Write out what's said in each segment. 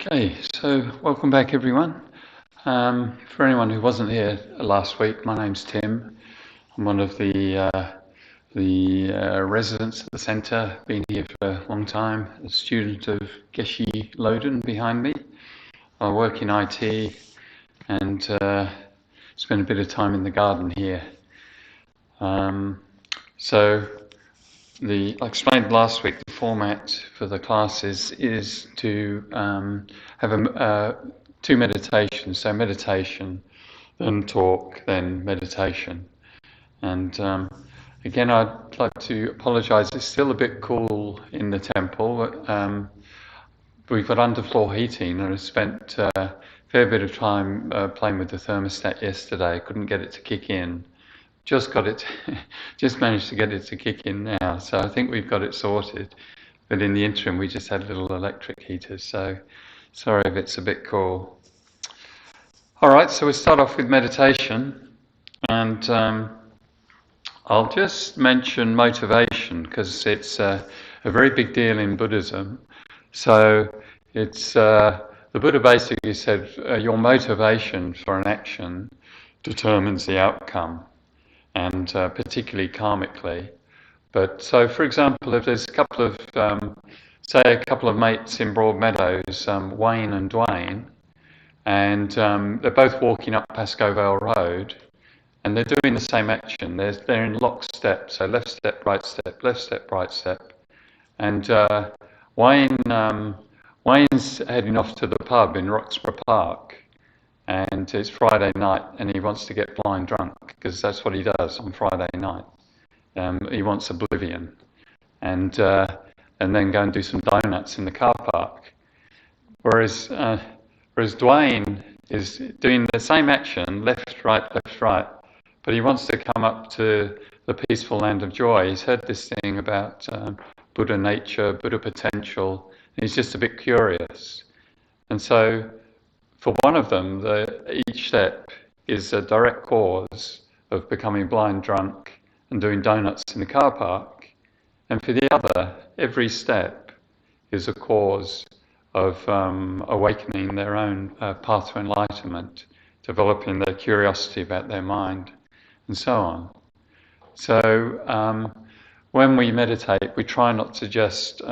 Okay, so welcome back everyone. For anyone who wasn't here last week, my name's Tim. I'm one of the residents at the centre, been here for a long time, a student of Geshe Loden behind me. I work in IT and spend a bit of time in the garden here. I explained last week the format for the classes is to have two meditations, so meditation, then talk, then meditation. And again, I'd like to apologise, it's still a bit cool in the temple. We've got underfloor heating and I spent a fair bit of time playing with the thermostat yesterday. Couldn't get it to kick in. Just managed to get it to kick in now, so I think we've got it sorted. But in the interim, we just had little electric heaters, so sorry if it's a bit cool. All right, so we'll start off with meditation, and I'll just mention motivation because it's a very big deal in Buddhism. So it's the Buddha basically said your motivation for an action determines the outcome, and particularly karmically. But so, for example, if there's a couple of mates in Broadmeadows, Wayne and Dwayne, and they're both walking up Pascoe Vale Road, and they're doing the same action. They're in lockstep, so left step, right step, left step, right step, and Wayne's heading off to the pub in Roxburgh Park. And it's Friday night, and he wants to get blind drunk because that's what he does on Friday night. He wants oblivion, and then go and do some donuts in the car park. Whereas Dwayne is doing the same action, left, right, but he wants to come up to the peaceful land of joy. He's heard this thing about Buddha nature, Buddha potential, and he's just a bit curious, and so. For one of them, each step is a direct cause of becoming blind drunk and doing donuts in the car park. And for the other, every step is a cause of awakening their own path to enlightenment, developing their curiosity about their mind, and so on. So when we meditate, we try not to just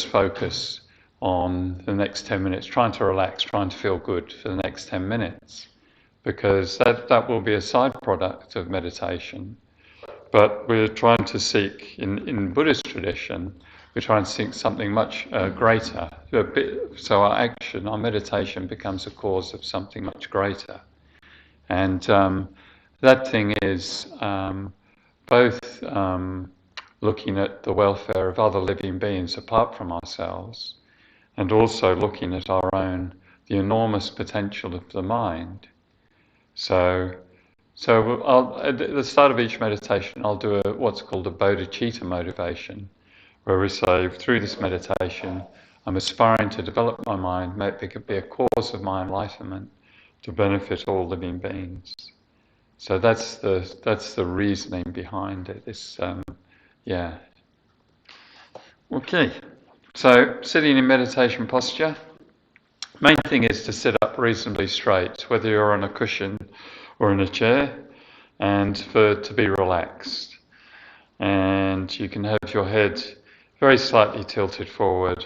focus on the next 10 minutes, trying to relax, trying to feel good for the next 10 minutes, because that will be a side product of meditation. But we're trying to seek, in Buddhist tradition, we're trying to seek something much greater. So our action, our meditation becomes a cause of something much greater. And that thing is both looking at the welfare of other living beings apart from ourselves, and also looking at the enormous potential of the mind. So at the start of each meditation, I'll do what's called a bodhicitta motivation, where we say, through this meditation, I'm aspiring to develop my mind, may it be a cause of my enlightenment, to benefit all living beings. So that's the reasoning behind it. Okay. So, sitting in meditation posture, main thing is to sit up reasonably straight, whether you're on a cushion or in a chair, and to be relaxed. And you can have your head very slightly tilted forward,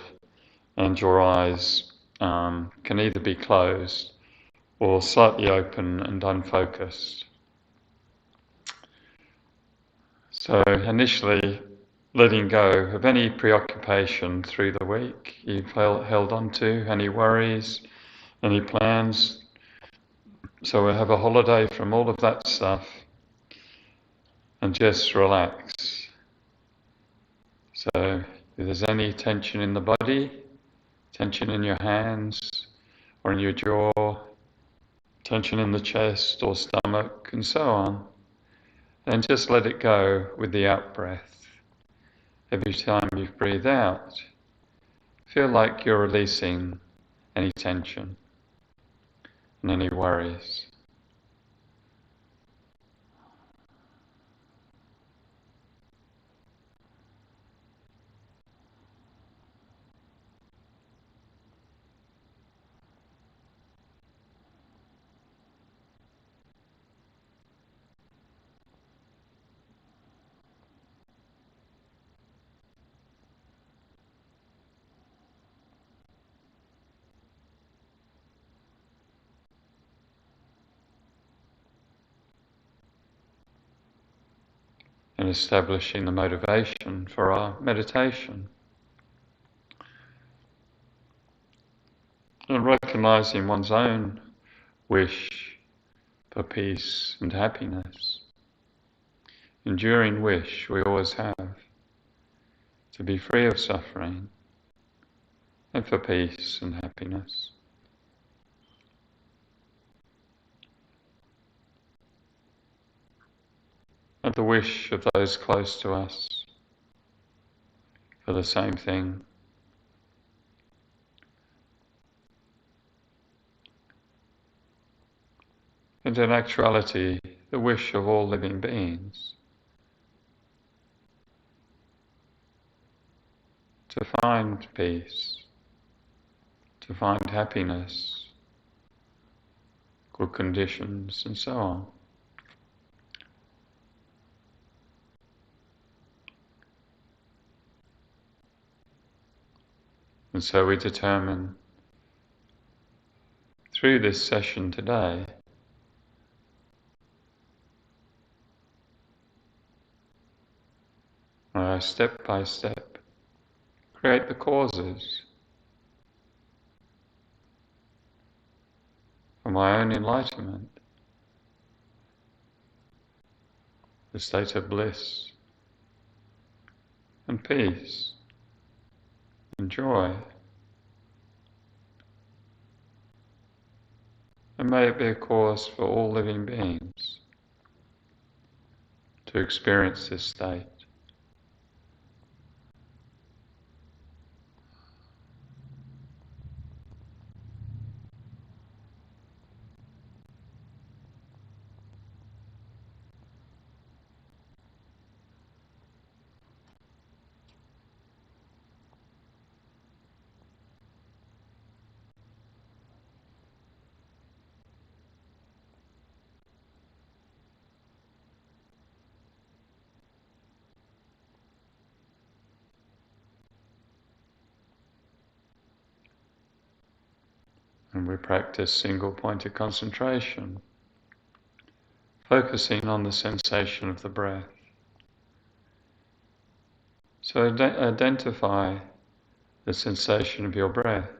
and your eyes can either be closed or slightly open and unfocused. So, initially, letting go of any preoccupation through the week you've held on to, any worries, any plans. So we'll have a holiday from all of that stuff and just relax. So if there's any tension in the body, tension in your hands or in your jaw, tension in the chest or stomach and so on, then just let it go with the out-breath. Every time you breathe out, feel like you're releasing any tension and any worries. in establishing the motivation for our meditation. And recognizing one's own wish for peace and happiness. Enduring wish we always have to be free of suffering and for peace and happiness. And the wish of those close to us for the same thing. And in actuality, the wish of all living beings to find peace, to find happiness, good conditions, and so on. And so we determine through this session today step by step create the causes for my own enlightenment, the state of bliss and peace and joy. And may it be a cause for all living beings to experience this state. And we practice single-pointed concentration, focusing on the sensation of the breath. So identify the sensation of your breath,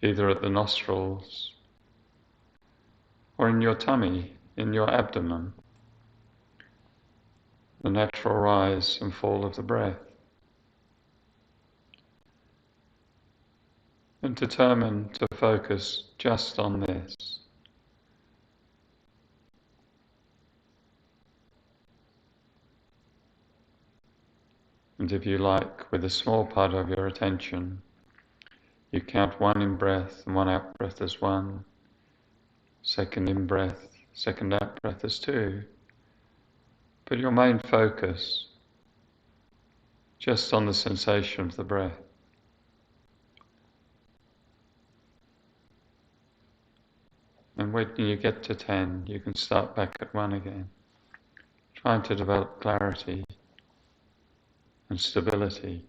either at the nostrils or in your tummy, in your abdomen, the natural rise and fall of the breath. And determine to focus just on this. And if you like, with a small part of your attention, you count one in-breath and one out-breath as one, second in-breath, second out-breath as two. But your main focus just on the sensation of the breath. And when you get to 10, you can start back at 1 again, trying to develop clarity and stability.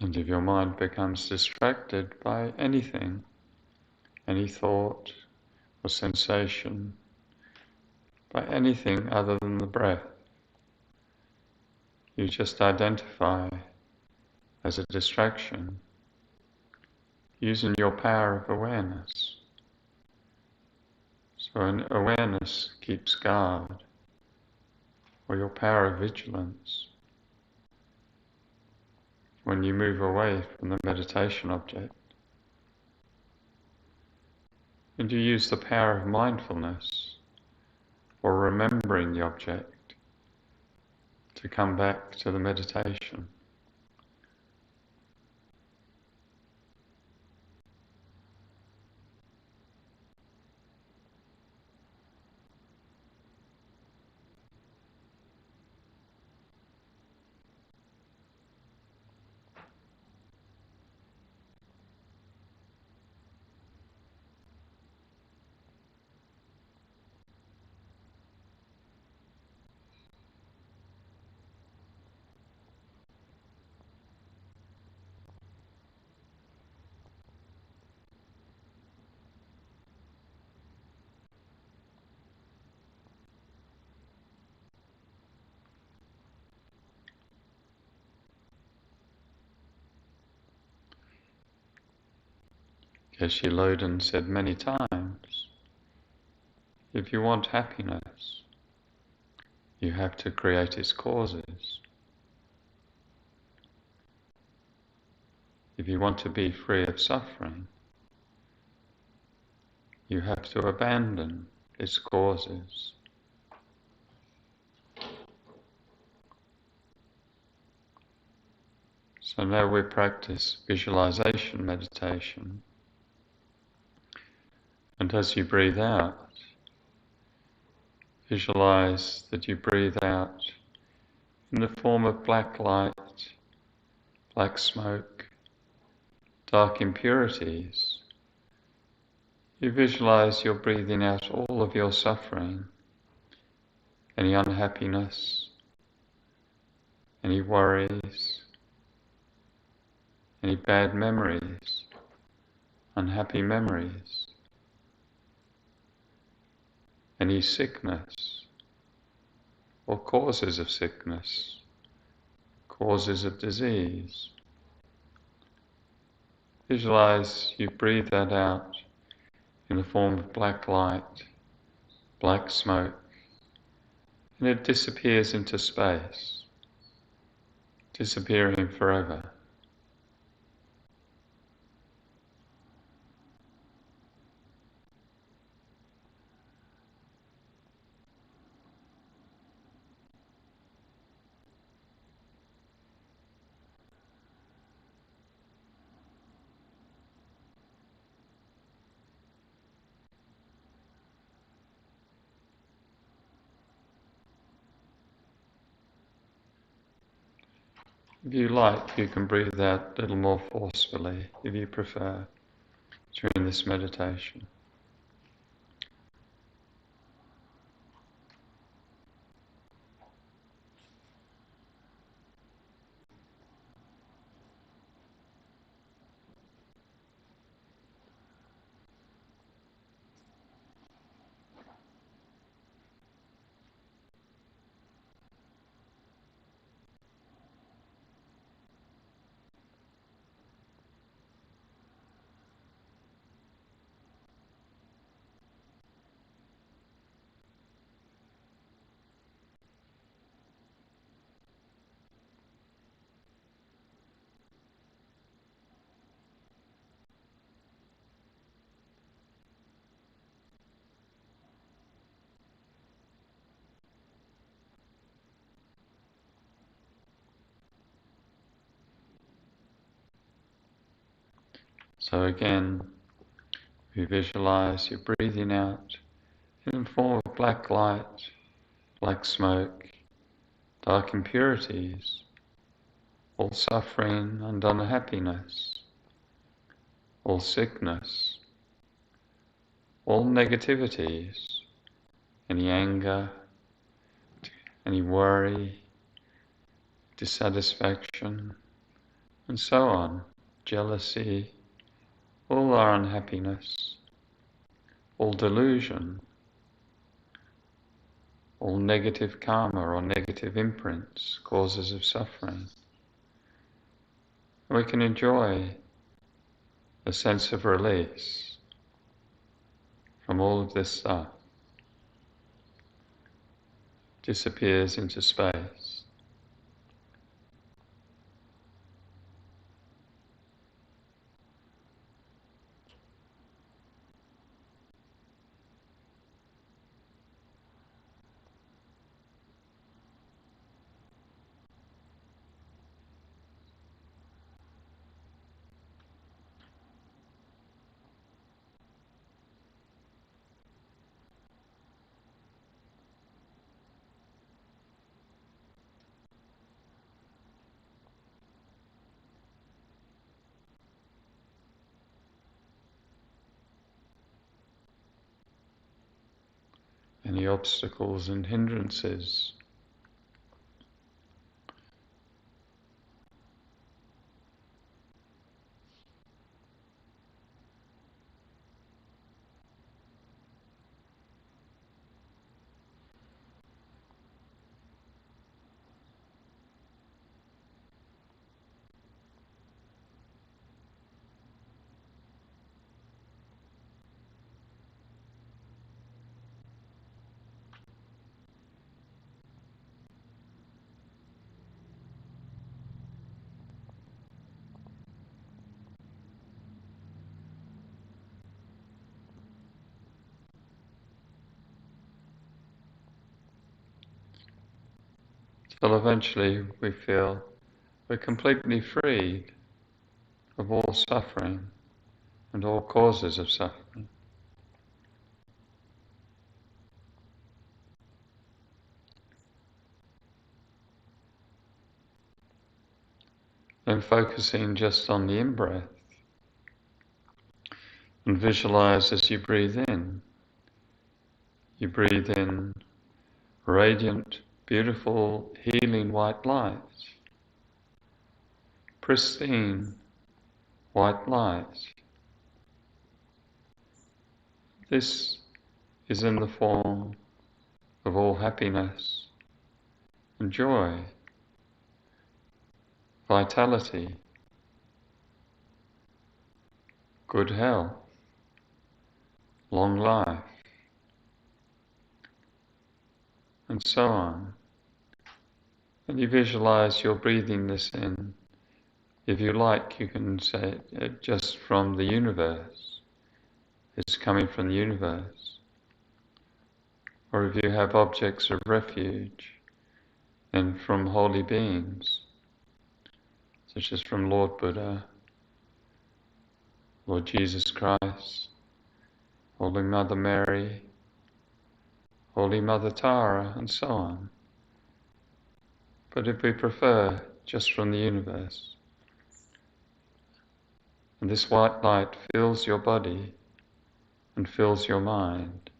And if your mind becomes distracted by anything, any thought or sensation, by anything other than the breath, you just identify as a distraction, using your power of awareness. So an awareness keeps guard, or your power of vigilance. When you move away from the meditation object, and you use the power of mindfulness, or remembering the object, to come back to the meditation. Geshe Loden said many times, if you want happiness, you have to create its causes. If you want to be free of suffering, you have to abandon its causes. So now we practice visualization meditation. And as you breathe out, visualize that you breathe out in the form of black light, black smoke, dark impurities. You visualize you're breathing out all of your suffering, any unhappiness, any worries, any bad memories, unhappy memories, any sickness or causes of sickness, causes of disease. Visualize you breathe that out in the form of black light, black smoke, and it disappears into space, disappearing forever. If you like, you can breathe out a little more forcefully, if you prefer, during this meditation. So again, you visualize you're breathing out in the form of black light, black smoke, dark impurities, all suffering and unhappiness, all sickness, all negativities, any anger, any worry, dissatisfaction, and so on. Jealousy, all our unhappiness, all delusion, all negative karma or negative imprints, causes of suffering. We can enjoy a sense of release from all of this stuff. Disappears into space. Any obstacles and hindrances, till eventually we feel we're completely freed of all suffering and all causes of suffering. Then focusing just on the in-breath, and visualize as you breathe in. You breathe in radiant, beautiful, healing white light, pristine white light. This is in the form of all happiness and joy, vitality, good health, long life, and so on. And you visualize you're breathing this in. If you like, you can say it just from the universe. It's coming from the universe. Or if you have objects of refuge, then from holy beings, such as from Lord Buddha, Lord Jesus Christ, Holy Mother Mary, Holy Mother Tara, and so on. But if we prefer, just from the universe. And this white light fills your body and fills your mind.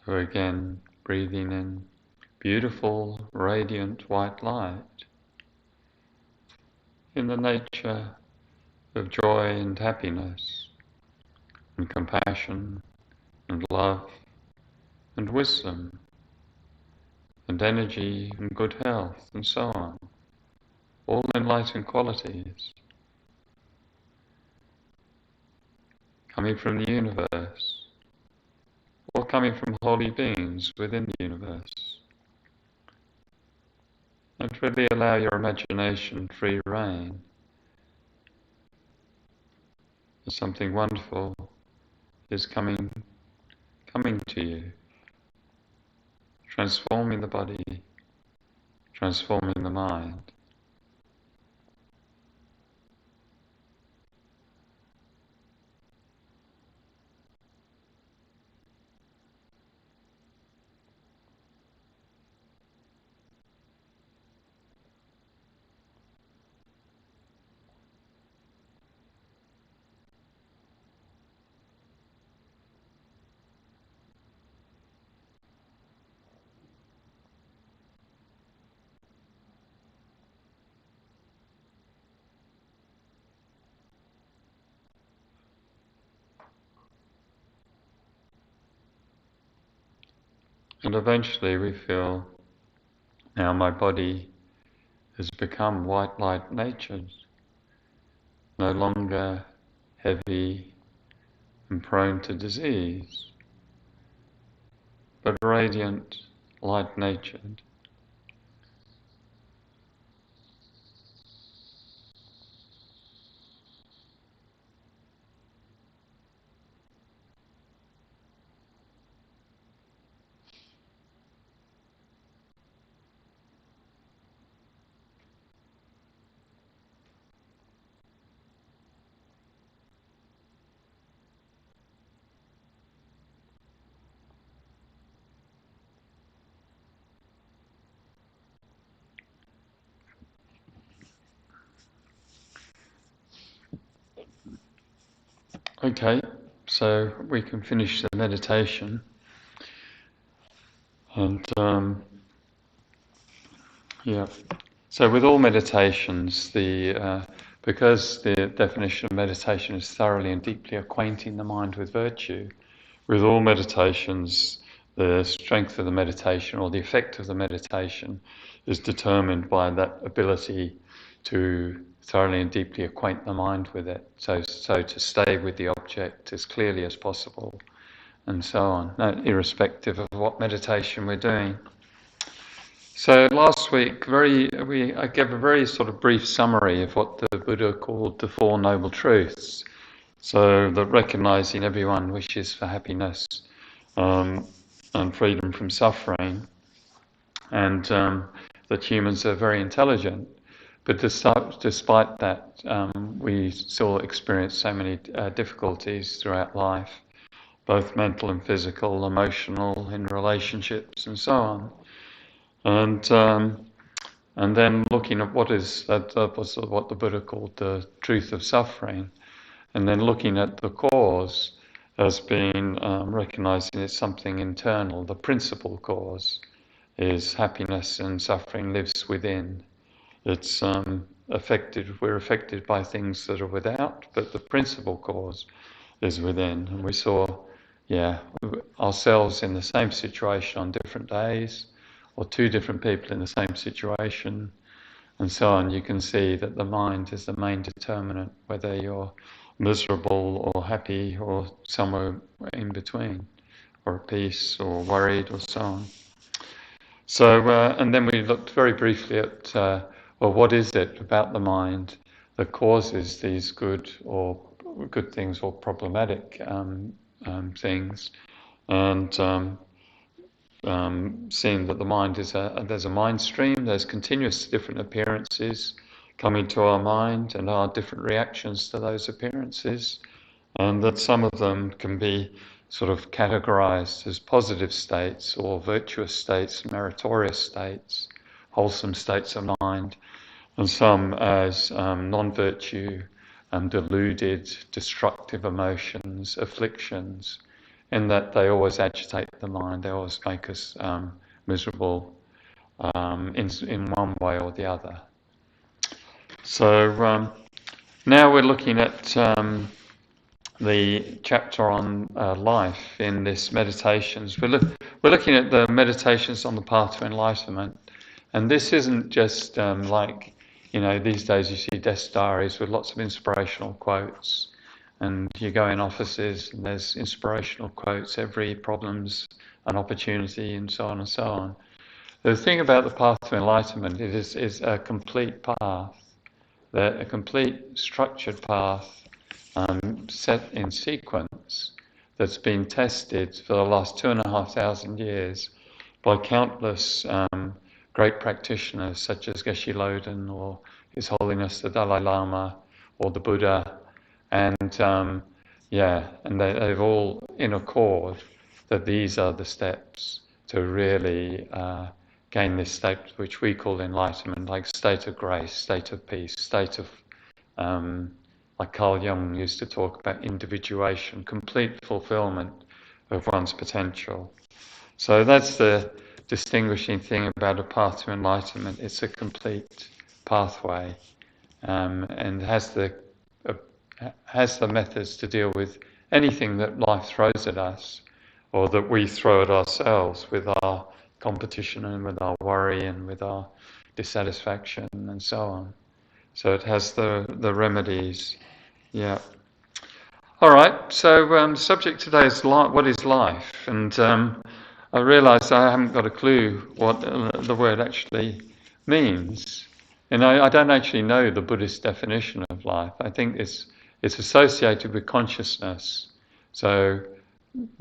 So again, breathing in beautiful, radiant white light in the nature of joy and happiness and compassion and love and wisdom and energy and good health and so on. All enlightened qualities coming from the universe, or coming from holy beings within the universe. And really allow your imagination free rein. Something wonderful is coming to you, transforming the body, transforming the mind. And eventually we feel, now my body has become white light natured, no longer heavy and prone to disease, but radiant, light natured. Okay, so we can finish the meditation. And so with all meditations, because the definition of meditation is thoroughly and deeply acquainting the mind with virtue, with all meditations, the strength of the meditation or the effect of the meditation is determined by that ability to thoroughly and deeply acquaint the mind with it. So to stay with the object as clearly as possible, and so on, irrespective of what meditation we're doing. So last week, I gave a very sort of brief summary of what the Buddha called the Four Noble Truths. So that recognizing everyone wishes for happiness and freedom from suffering, and that humans are very intelligent. But despite that, we still experience so many difficulties throughout life, both mental and physical, emotional, in relationships, and so on. And then looking at what was what the Buddha called the truth of suffering, and then looking at the cause as being recognizing it's something internal. The principal cause is happiness, and suffering lives within. It's we're affected by things that are without, but the principal cause is within. And we saw, ourselves in the same situation on different days, or two different people in the same situation, and so on. You can see that the mind is the main determinant, whether you're miserable or happy or somewhere in between, or at peace or worried or so on. So, and then we looked very briefly at, what is it about the mind that causes these good things or problematic things, and seeing that the mind there's a mind stream, there's continuous different appearances coming to our mind and our different reactions to those appearances, and that some of them can be sort of categorized as positive states or virtuous states, meritorious states, wholesome states of mind, and some as non-virtue, deluded, destructive emotions, afflictions, in that they always agitate the mind, they always make us miserable in one way or the other. So now we're looking at the chapter on life in this meditations. We're looking at the meditations on the path to enlightenment, and this isn't just like, these days you see desk diaries with lots of inspirational quotes, and you go in offices and there's inspirational quotes. Every problem's an opportunity, and so on and so on. The thing about the path to enlightenment is a complete path, a complete structured path set in sequence that's been tested for the last 2,500 years by countless great practitioners such as Geshe Loden or His Holiness the Dalai Lama or the Buddha, and they've all in accord that these are the steps to really gain this state which we call enlightenment, like state of grace, state of peace, state of like Carl Jung used to talk about individuation, complete fulfillment of one's potential. So that's the distinguishing thing about a path to enlightenment. It's a complete pathway, and has the methods to deal with anything that life throws at us, or that we throw at ourselves with our competition and with our worry and with our dissatisfaction and so on. So it has the remedies. Yeah. All right. So the subject today is what is life, and I realise I haven't got a clue what the word actually means, and I don't actually know the Buddhist definition of life. I think it's associated with consciousness. So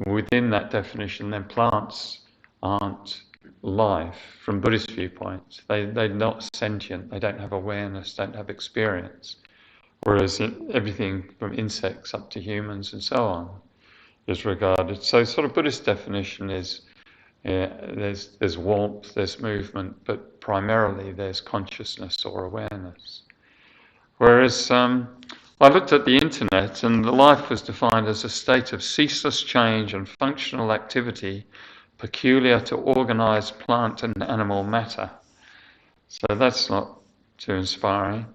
within that definition, then plants aren't life from Buddhist viewpoint. They're not sentient. They don't have awareness. Don't have experience. Whereas everything from insects up to humans and so on is regarded. So sort of Buddhist definition is there's warmth, there's movement, but primarily there's consciousness or awareness. Whereas I looked at the internet, and life was defined as a state of ceaseless change and functional activity peculiar to organised plant and animal matter. So that's not too inspiring.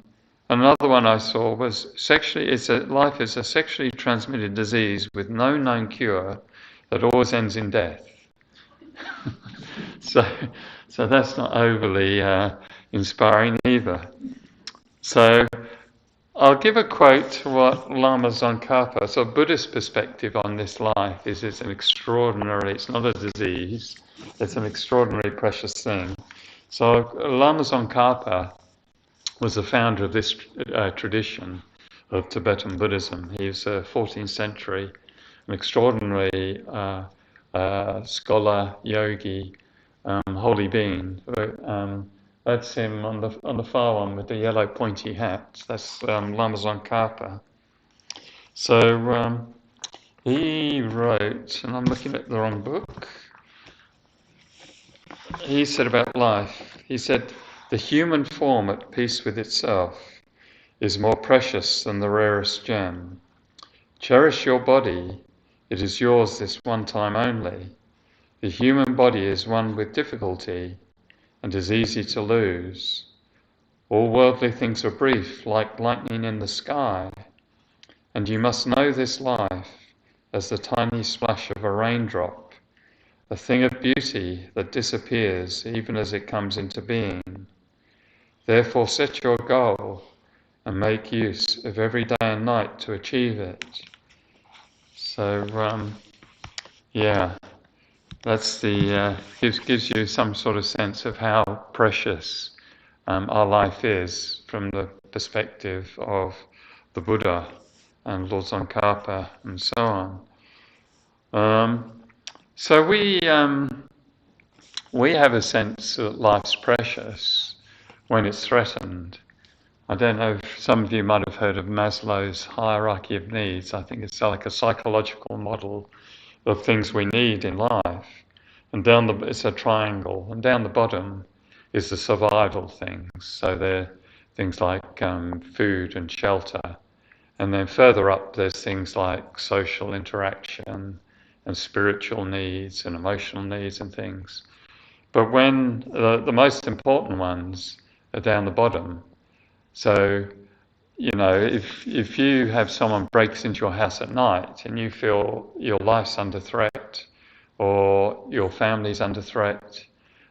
Another one I saw was life is a sexually transmitted disease with no known cure that always ends in death. so that's not overly inspiring either. So I'll give a quote to what Lama Tsongkhapa, so Buddhist perspective on this life is it's not a disease, it's an extraordinary precious thing. So Lama Tsongkhapa was the founder of this tradition of Tibetan Buddhism. He was a 14th century, an extraordinary scholar, yogi, holy being. That's him on the far one with the yellow pointy hat. That's Lama Tsongkhapa. So he wrote, and I'm looking at the wrong book. He said about life. He said, "The human form at peace with itself is more precious than the rarest gem. Cherish your body. It is yours this one time only. The human body is one with difficulty and is easy to lose. All worldly things are brief, like lightning in the sky, and you must know this life as the tiny splash of a raindrop, a thing of beauty that disappears even as it comes into being. Therefore set your goal and make use of every day and night to achieve it." So, that's gives you some sort of sense of how precious our life is from the perspective of the Buddha and Lord Tsongkhapa and so on. So we have a sense that life's precious when it's threatened. I don't know if some of you might have heard of Maslow's hierarchy of needs. I think it's like a psychological model of things we need in life. And it's a triangle, and down the bottom is the survival things. So they're things like food and shelter. And then further up, there's things like social interaction and spiritual needs and emotional needs and things. But when the most important ones are down the bottom, so if you have someone breaks into your house at night and you feel your life's under threat or your family's under threat,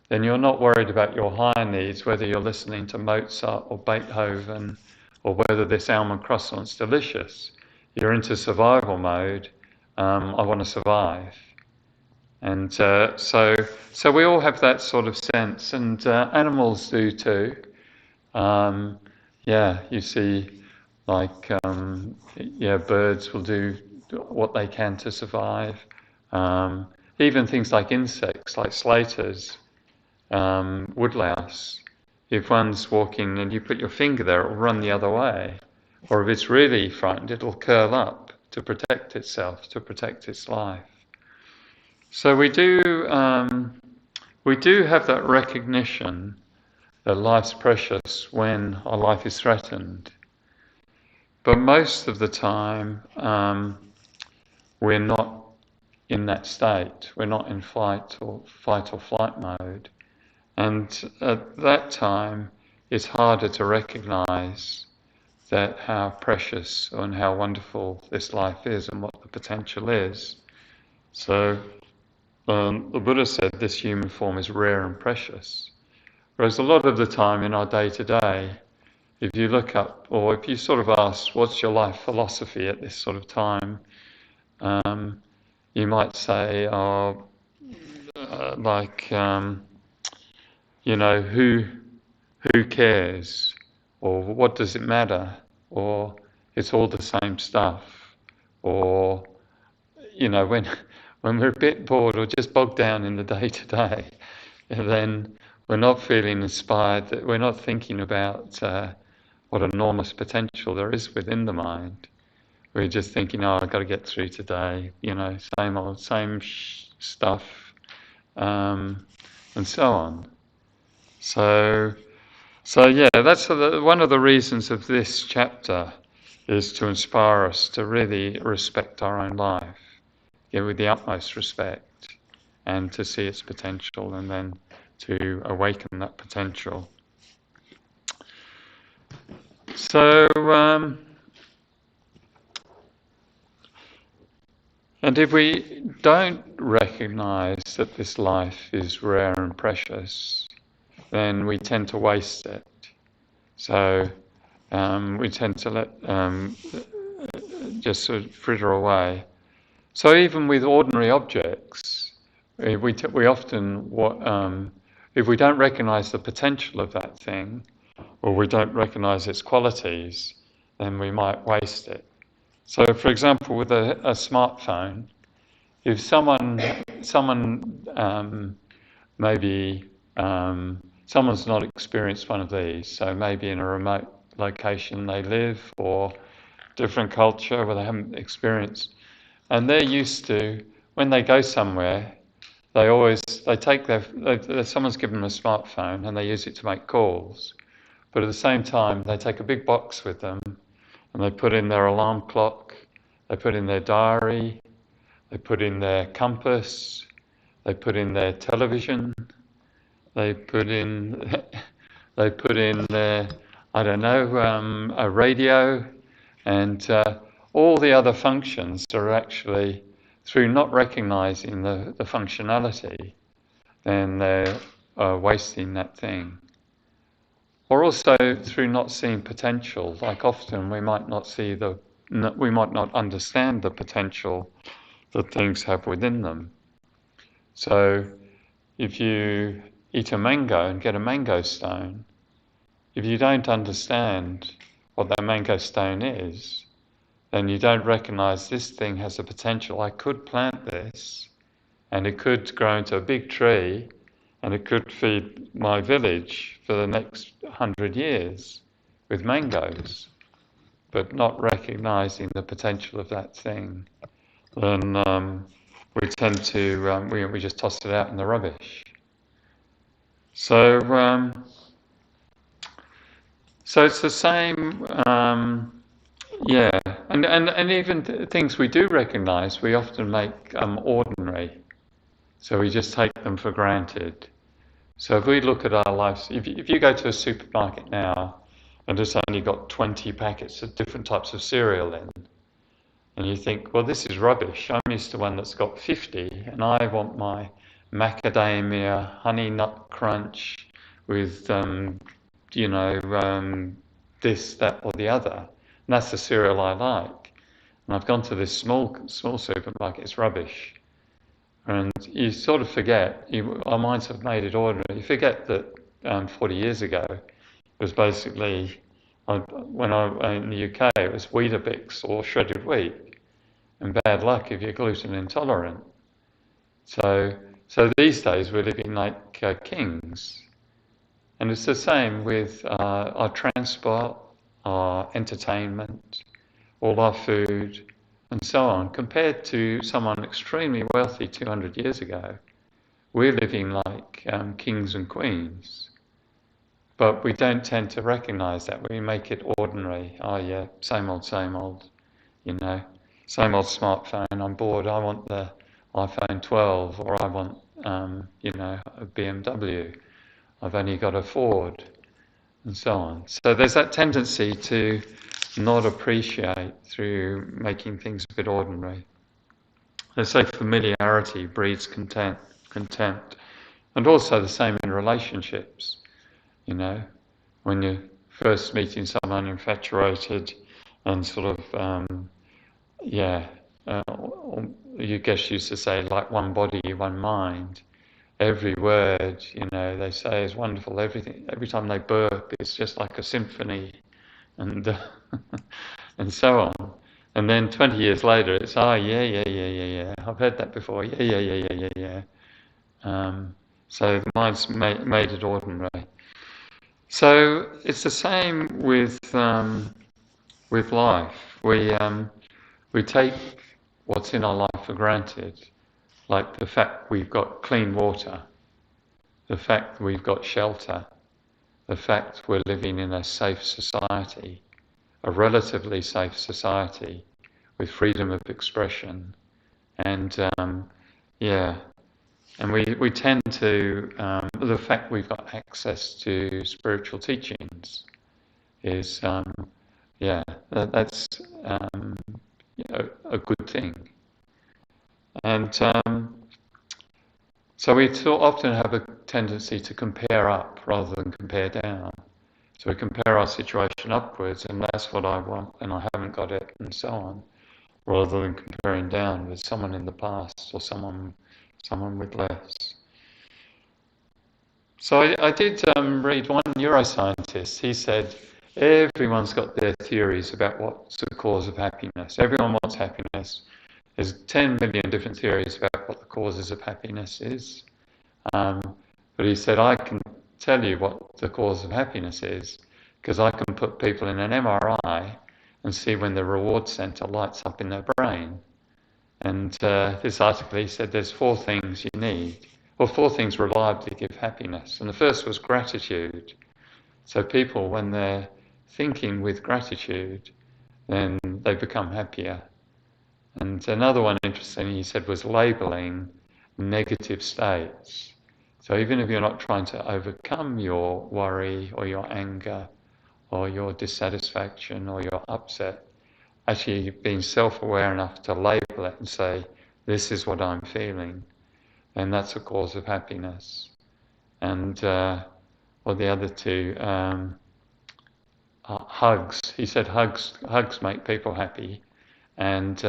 then you're not worried about your higher needs, whether you're listening to Mozart or Beethoven or whether this almond croissant's delicious. You're into survival mode. I want to survive. And so we all have that sort of sense, and animals do too. You see, like, birds will do what they can to survive. Even things like insects, like slaters, woodlouse. If one's walking and you put your finger there, it'll run the other way. Or if it's really frightened, it'll curl up to protect itself, to protect its life. So we do have that recognition that life's precious when our life is threatened. But most of the time, we're not in that state. We're not in fight or flight mode. And at that time, it's harder to recognize that how precious and how wonderful this life is and what the potential is. So the Buddha said this human form is rare and precious. Whereas a lot of the time in our day-to-day, if you look up, or if you sort of ask, what's your life philosophy at this sort of time, you might say, who cares? Or what does it matter? Or it's all the same stuff. Or, when we're a bit bored or just bogged down in the day-to-day, then we're not feeling inspired, that we're not thinking about what enormous potential there is within the mind. We're just thinking, I've got to get through today, same old, same stuff, and so on. So that's one of the reasons of this chapter, is to inspire us to really respect our own life, with the utmost respect, and to see its potential, and then to awaken that potential. So, and if we don't recognize that this life is rare and precious, then we tend to waste it. So we tend to let just sort of fritter away. So even with ordinary objects, we often, if we don't recognize the potential of that thing, or we don't recognize its qualities, then we might waste it. So, for example, with a smartphone, if someone's not experienced one of these, so maybe in a remote location they live, or different culture where they haven't experienced, and they're used to, when they go somewhere, someone's given them a smartphone and they use it to make calls, but at the same time they take a big box with them and they put in their alarm clock, they put in their diary, they put in their compass, they put in their television, they put in their, a radio, and all the other functions are actually, through not recognizing the functionality, then they're wasting that thing. Or also through not seeing potential, like often we might not understand the potential that things have within them. So if you eat a mango and get a mango stone, if you don't understand what that mango stone is, then you don't recognize this thing has a potential. I could plant this, and it could grow into a big tree, and it could feed my village for the next 100 years with mangoes. But not recognizing the potential of that thing, then we tend to, we just toss it out in the rubbish. So it's the same, and even things we do recognize, we often make ordinary. So we just take them for granted. So if we look at our lives, if you go to a supermarket now, and it's only got 20 packets of different types of cereal in. And you think, well, this is rubbish. I'm used to one that's got 50, and I want my macadamia honey nut crunch with, this, that, or the other. And that's the cereal I like. And I've gone to this small supermarket. It's rubbish. And you sort of forget. Our minds have made it ordinary. You forget that 40 years ago, it was basically, when I was in the UK, it was Weetabix or shredded wheat. And bad luck if you're gluten intolerant. So these days we're living like kings. And it's the same with our transport, our entertainment, all our food, and so on. Compared to someone extremely wealthy 200 years ago, we're living like kings and queens. But we don't tend to recognize that. We make it ordinary. Oh yeah, same old, you know. Same old smartphone, I'm bored, I want the iPhone 12, or I want, a BMW. I've only got a Ford, and so on. So there's that tendency to not appreciate through making things a bit ordinary. They say familiarity breeds contempt. And also the same in relationships, when you're first meeting someone infatuated and sort of, you guess used to say like one body, one mind. Every word, they say is wonderful. Everything, every time they burp, it's just like a symphony, and and so on. And then 20 years later, it's yeah. I've heard that before. Yeah. So the mind's made it ordinary. So it's the same with life. We take what's in our life for granted, like the fact we've got clean water, the fact we've got shelter, the fact we're living in a safe society, a relatively safe society with freedom of expression, and and we tend to, the fact we've got access to spiritual teachings is, that's a good thing. And so we often have a tendency to compare up rather than compare down. So we compare our situation upwards, and that's what I want, and I haven't got it, and so on, rather than comparing down with someone in the past or someone with less. So I did read one neuroscientist. He said everyone's got their theories about what's the cause of happiness. Everyone wants happiness. There's 10 million different theories about what the causes of happiness is. But he said, I can tell you what the cause of happiness is, because I can put people in an MRI and see when the reward center lights up in their brain. And this article, he said, there's 4 things you need, or 4 things reliably give happiness. And the first was gratitude. So people, when they're thinking with gratitude, then they become happier. And another one, interesting, he said, was labeling negative states. So even if you're not trying to overcome your worry or your anger or your dissatisfaction or your upset, actually being self-aware enough to label it and say, this is what I'm feeling, and that's a cause of happiness. And or the other 2, hugs. He said hugs make people happy. And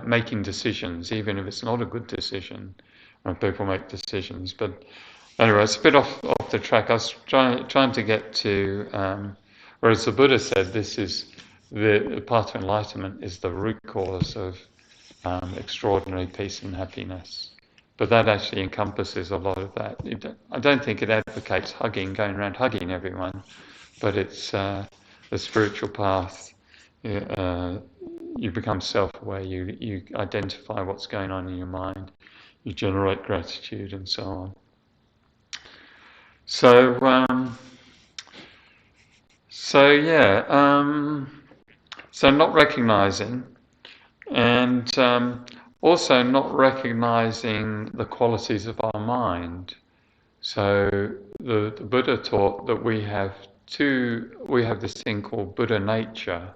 making decisions, even if it's not a good decision, when people make decisions. But anyway, it's a bit off the track. I was trying to get to, whereas the Buddha said this is the path to enlightenment is the root cause of extraordinary peace and happiness. But that actually encompasses a lot of that. I don't think it advocates going around hugging everyone, but it's the spiritual path. You become self-aware, you identify what's going on in your mind, you generate gratitude and so on. So not recognizing, and also not recognizing the qualities of our mind. So the Buddha taught that we have we have this thing called Buddha nature,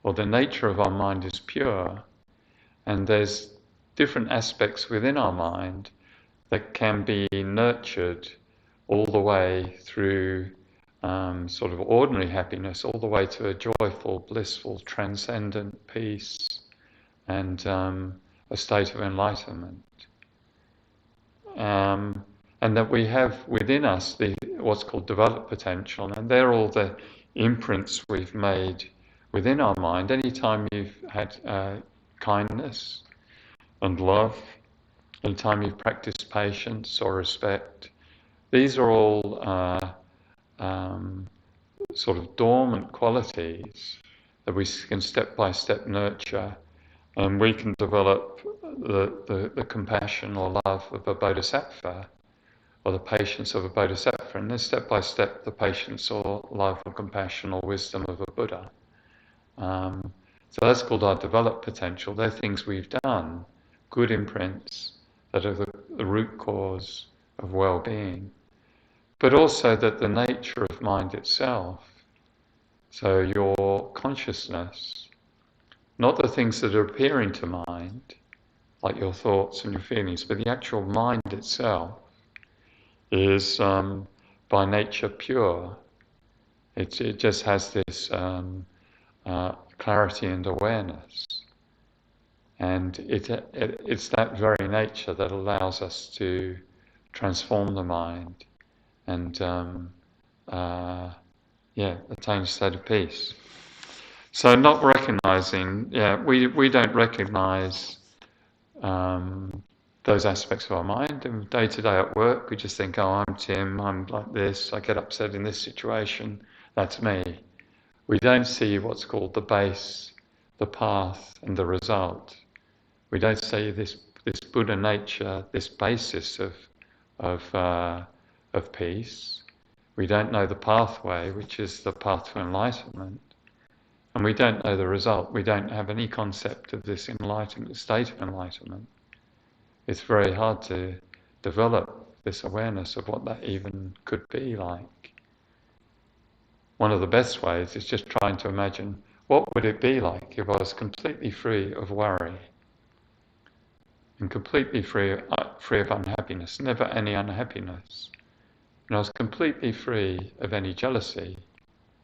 or the nature of our mind is pure, and there's different aspects within our mind that can be nurtured all the way through sort of ordinary happiness, all the way to a joyful, blissful, transcendent peace and a state of enlightenment. And that we have within us what's called developed potential, and they're all the imprints we've made within our mind. Anytime you've had kindness and love, anytime you've practiced patience or respect, these are all sort of dormant qualities that we can step by step nurture, and we can develop the compassion or love of a bodhisattva, or the patience of a bodhisattva, and then step by step the patience or love or compassion or wisdom of a Buddha. So that's called our developed potential. They're things we've done, good imprints that are the root cause of well-being. But also that the nature of mind itself, so your consciousness, not the things that are appearing to mind, like your thoughts and your feelings, but the actual mind itself is by nature pure. It just has this clarity and awareness. And it's that very nature that allows us to transform the mind and attain a state of peace. So not recognizing, we don't recognize those aspects of our mind. And day to day at work, we just think, oh, I'm Tim, I'm like this, I get upset in this situation, that's me. We don't see what's called the base, the path, and the result. We don't see this Buddha nature, this basis of peace. We don't know the pathway, which is the path to enlightenment. And we don't know the result. We don't have any concept of this enlightenment, state of enlightenment. It's very hard to develop this awareness of what that even could be like. One of the best ways is just trying to imagine, what would it be like if I was completely free of worry and completely free of unhappiness, never any unhappiness. And I was completely free of any jealousy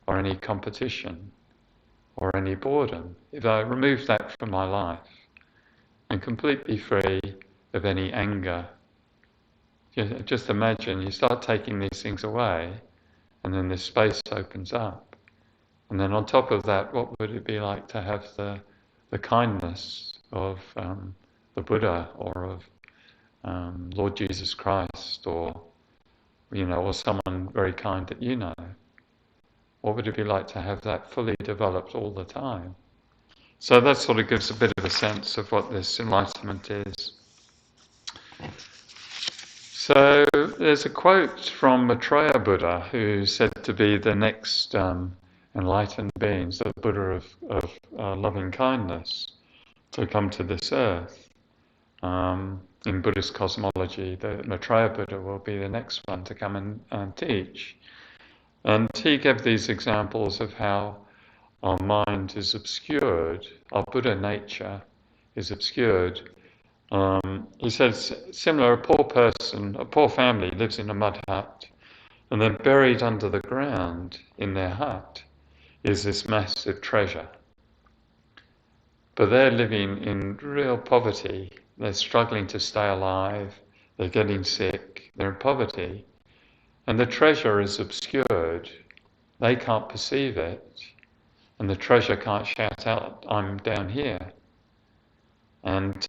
or any competition or any boredom. If I removed that from my life, and completely free of any anger. Just imagine you start taking these things away, and then this space opens up. And then on top of that, what would it be like to have the kindness of the Buddha or of Lord Jesus Christ, or someone very kind that you know? What would it be like to have that fully developed all the time? So that sort of gives a bit of a sense of what this enlightenment is. So there's a quote from Maitreya Buddha, who's said to be the next enlightened beings, the Buddha of loving kindness, to come to this earth. In Buddhist cosmology, the Maitreya Buddha will be the next one to come and teach. And he gave these examples of how our mind is obscured, our Buddha nature is obscured. He says, similar, a poor family lives in a mud hut, and then buried under the ground in their hut is this massive treasure. But they're living in real poverty. They're struggling to stay alive. They're getting sick. They're in poverty. And the treasure is obscured. They can't perceive it. And the treasure can't shout out, I'm down here. And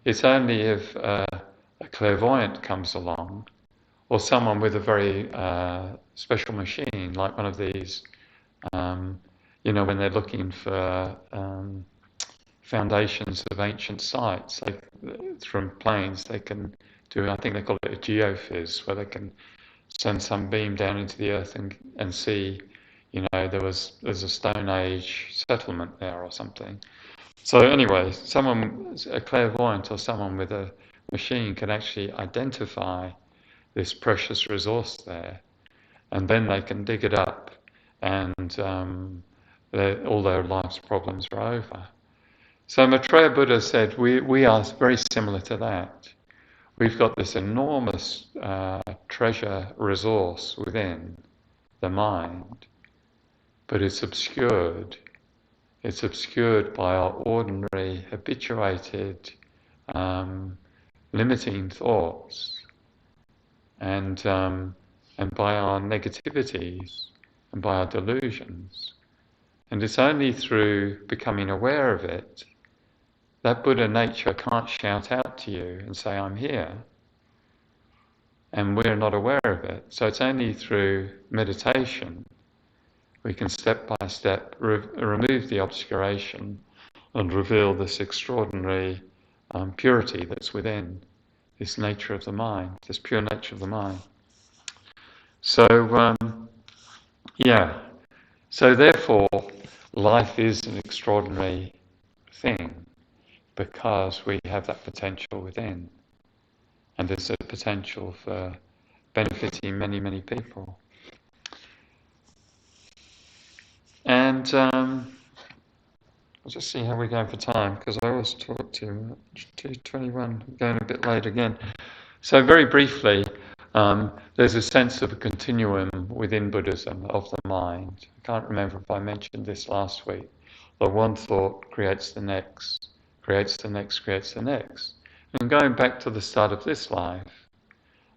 it's only if a clairvoyant comes along, or someone with a very special machine, like one of these, when they're looking for foundations of ancient sites, from planes, they can do, I think they call it a geophys, where they can send some beam down into the earth and see, there's a Stone Age settlement there or something. So anyway, a clairvoyant or someone with a machine can actually identify this precious resource there, and then they can dig it up and all their life's problems are over. So Maitreya Buddha said, we are very similar to that. We've got this enormous treasure resource within the mind, but it's obscured. It's obscured by our ordinary, habituated, limiting thoughts, and by our negativities, and by our delusions. And it's only through becoming aware of it that Buddha nature can't shout out to you and say, I'm here. And we're not aware of it. So it's only through meditation we can step by step remove the obscuration and reveal this extraordinary purity that's within, this nature of the mind, this pure nature of the mind. So, so therefore, life is an extraordinary thing because we have that potential within. And there's a potential for benefiting many, many people. And I'll just see how we're going for time, because I always talk to 2:21, going a bit late again. So very briefly, there's a sense of a continuum within Buddhism of the mind. I can't remember if I mentioned this last week. The one thought creates the next, creates the next, creates the next. And going back to the start of this life,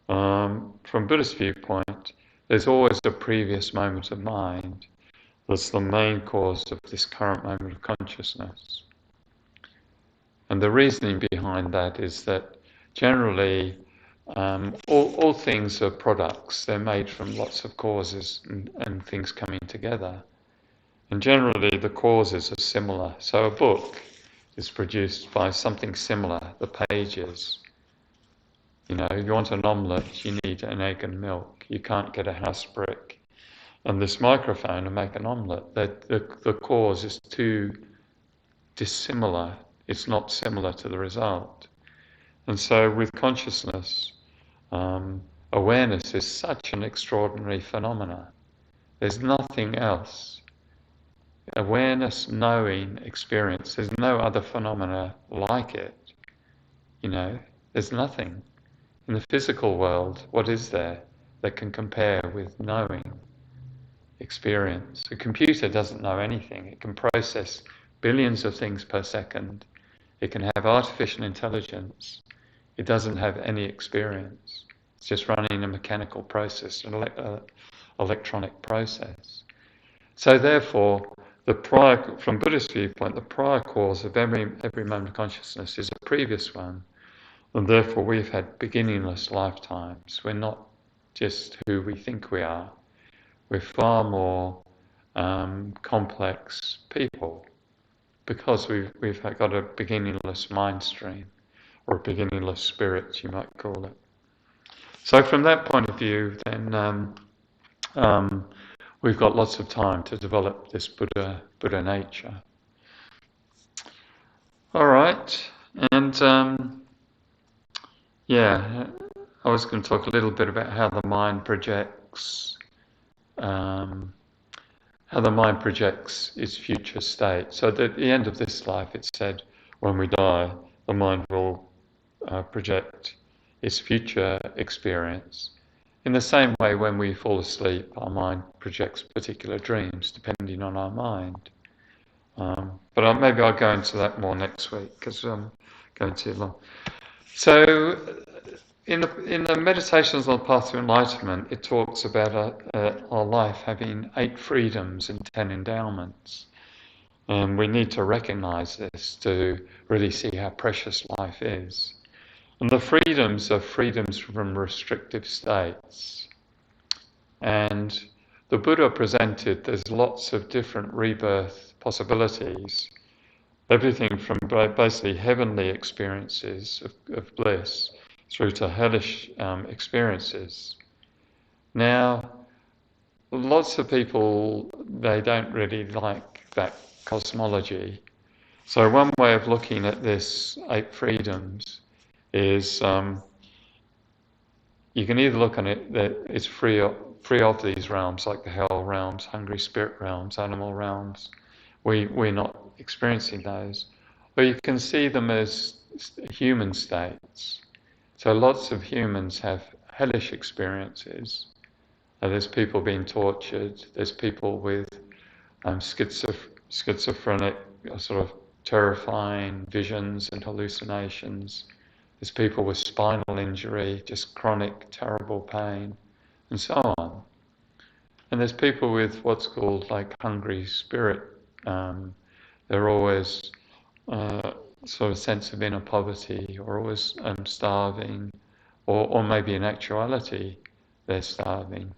from Buddhist viewpoint, there's always a previous moment of mind that's the main cause of this current moment of consciousness. And the reasoning behind that is that generally all things are products. They're made from lots of causes and things coming together. And generally the causes are similar. So a book is produced by something similar, the pages. You know, you want an omelette, you need an egg and milk. You can't get a house brick. And this microphone to make an omelette, the cause is too dissimilar. It's not similar to the result. And so with consciousness, awareness is such an extraordinary phenomena. There's nothing else. Awareness, knowing, experience, there's no other phenomena like it. You know, there's nothing. In the physical world, what is there that can compare with knowing, experience? A computer doesn't know anything. It can process billions of things per second. It can have artificial intelligence. It doesn't have any experience. It's just running a mechanical process, an electronic process. So therefore, from Buddhist viewpoint, the prior cause of every moment of consciousness is a previous one. And therefore we've had beginningless lifetimes. We're not just who we think we are. We're far more complex people because we've got a beginningless mind stream, or a beginningless spirit, you might call it. So from that point of view, then we've got lots of time to develop this Buddha nature. All right, and I was going to talk a little bit about how the mind projects its future state. So at the end of this life, it's said, when we die, the mind will project its future experience. In the same way, when we fall asleep, our mind projects particular dreams, depending on our mind. But maybe I'll go into that more next week, because I'm going too long. So, in the Meditations on the Path to Enlightenment, it talks about our life having 8 freedoms and 10 endowments. And we need to recognize this to really see how precious life is. And the freedoms are freedoms from restrictive states. And the Buddha presented there's lots of different rebirth possibilities. Everything from basically heavenly experiences of bliss through to hellish experiences. Now, lots of people, they don't really like that cosmology. So one way of looking at this 8 freedoms is you can either look on it that it's free free of these realms, like the hell realms, hungry spirit realms, animal realms. We're not experiencing those. But you can see them as human states. So lots of humans have hellish experiences. There's people being tortured. There's people with schizophrenic, sort of terrifying visions and hallucinations. There's people with spinal injury, just chronic, terrible pain, and so on. And there's people with what's called like hungry spirit. They're always sort of sense of inner poverty, or always starving, or maybe in actuality they're starving.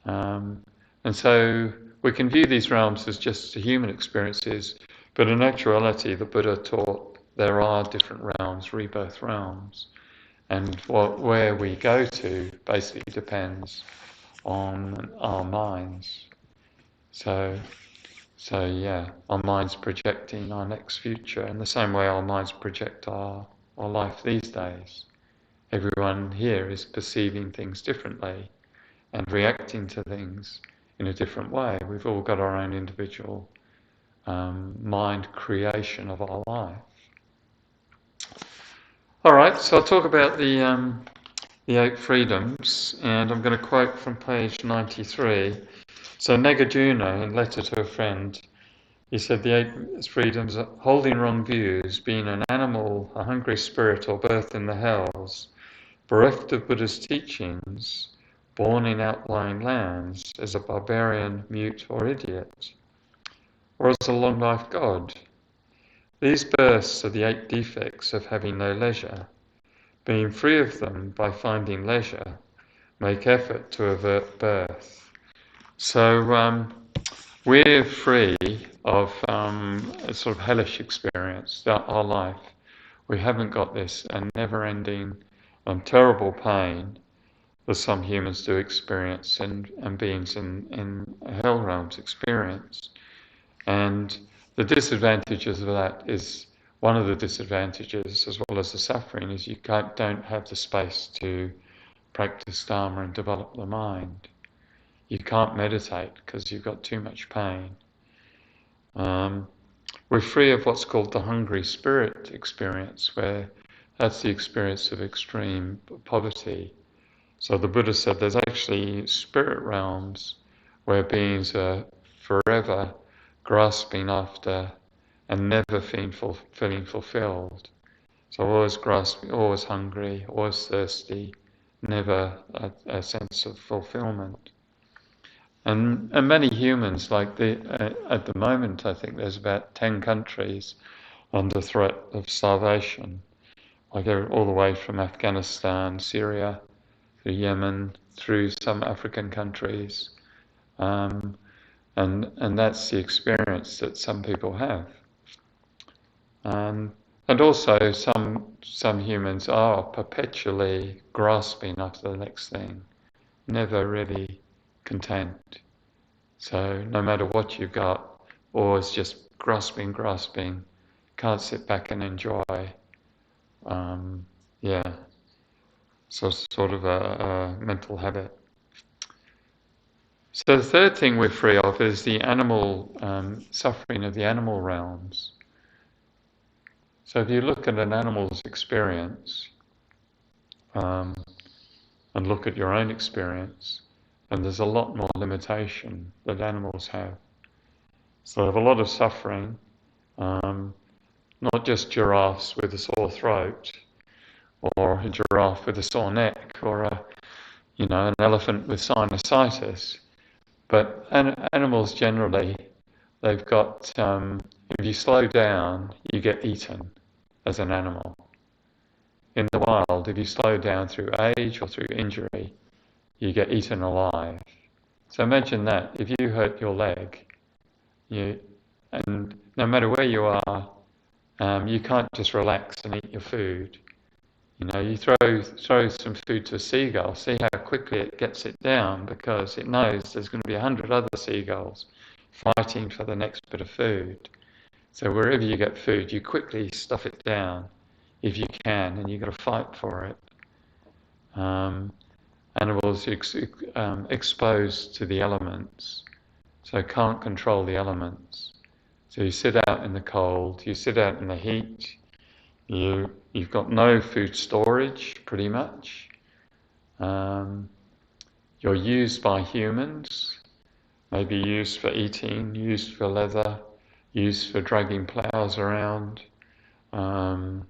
And so we can view these realms as just human experiences, but in actuality the Buddha taught there are different realms, rebirth realms, and where we go to basically depends on our minds. So yeah, our minds projecting our next future in the same way our minds project our life these days. Everyone here is perceiving things differently and reacting to things in a different way. We've all got our own individual mind creation of our life. All right, so I'll talk about the 8 freedoms, and I'm going to quote from page 93. So Nagarjuna, in Letter to a Friend, he said the 8 freedoms are holding wrong views, being an animal, a hungry spirit, or birth in the hells, bereft of Buddha's teachings, born in outlying lands, as a barbarian, mute, or idiot, or as a long-life god. These births are the 8 defects of having no leisure. Being free of them by finding leisure, make effort to avert birth. So we're free of a sort of hellish experience, our life. We haven't got this never-ending terrible pain that some humans do experience and beings in hell realms experience. And the disadvantages of that is, one of the disadvantages, as well as the suffering, is you don't have the space to practice Dharma and develop the mind. You can't meditate because you've got too much pain. We're free of what's called the hungry spirit experience, where that's the experience of extreme poverty. So the Buddha said there's actually spirit realms where beings are forever grasping after and never feeling fulfilled. So always grasping, always hungry, always thirsty, never a sense of fulfillment. And many humans, like at the moment, I think there's about 10 countries under threat of starvation, like all the way from Afghanistan, Syria, to Yemen, through some African countries, and that's the experience that some people have. And also some humans are perpetually grasping after the next thing, never really content. So no matter what you've got, always just grasping, can't sit back and enjoy. So sort of a mental habit. So the third thing we're free of is the animal suffering of the animal realms. So if you look at an animal's experience and look at your own experience, and there's a lot more limitation that animals have. So they have a lot of suffering, not just giraffes with a sore throat, or a giraffe with a sore neck, or an elephant with sinusitis. But animals generally, they've got, if you slow down, you get eaten as an animal. In the wild, if you slow down through age or through injury, you get eaten alive. So imagine that, if you hurt your leg, and no matter where you are, you can't just relax and eat your food. You throw some food to a seagull, see how quickly it gets it down, because it knows there's going to be 100 other seagulls fighting for the next bit of food. So wherever you get food, you quickly stuff it down if you can, and you've got to fight for it. animals exposed to the elements, so can't control the elements. So you sit out in the cold, you sit out in the heat, you've got no food storage, pretty much. You're used by humans, maybe used for eating, used for leather, used for dragging ploughs around, and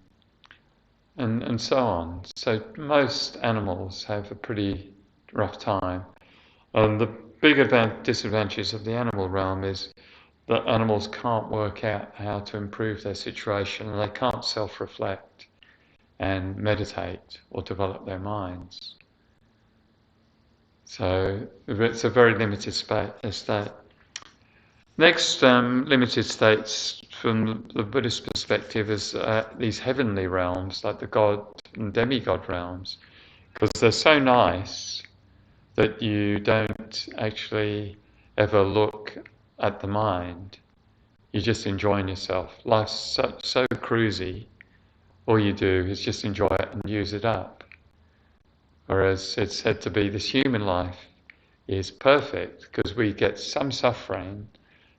so on. So most animals have a pretty rough time. And the big disadvantages of the animal realm is that animals can't work out how to improve their situation, and they can't self-reflect and meditate or develop their minds. So it's a very limited state. Next, limited states from the Buddhist perspective is these heavenly realms, like the God and demigod realms, because they're so nice that you don't actually ever look at the mind. You're just enjoying yourself. Life's so cruisy. All you do is just enjoy it and use it up. Whereas it's said to be this human life is perfect because we get some suffering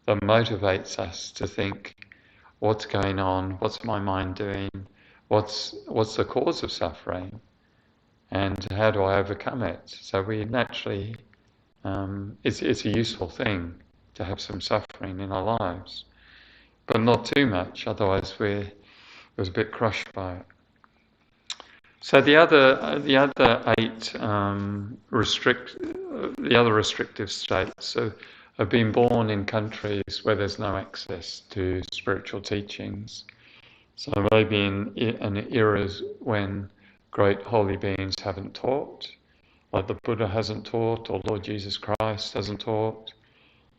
that motivates us to think, what's going on? What's my mind doing? What's the cause of suffering? And how do I overcome it? So we naturally, it's a useful thing to have some suffering in our lives, but not too much. Otherwise, we're a bit crushed by it. So the other eight the other restrictive states have been born in countries where there's no access to spiritual teachings. So maybe in eras when great holy beings haven't taught, like the Buddha hasn't taught, or Lord Jesus Christ hasn't taught,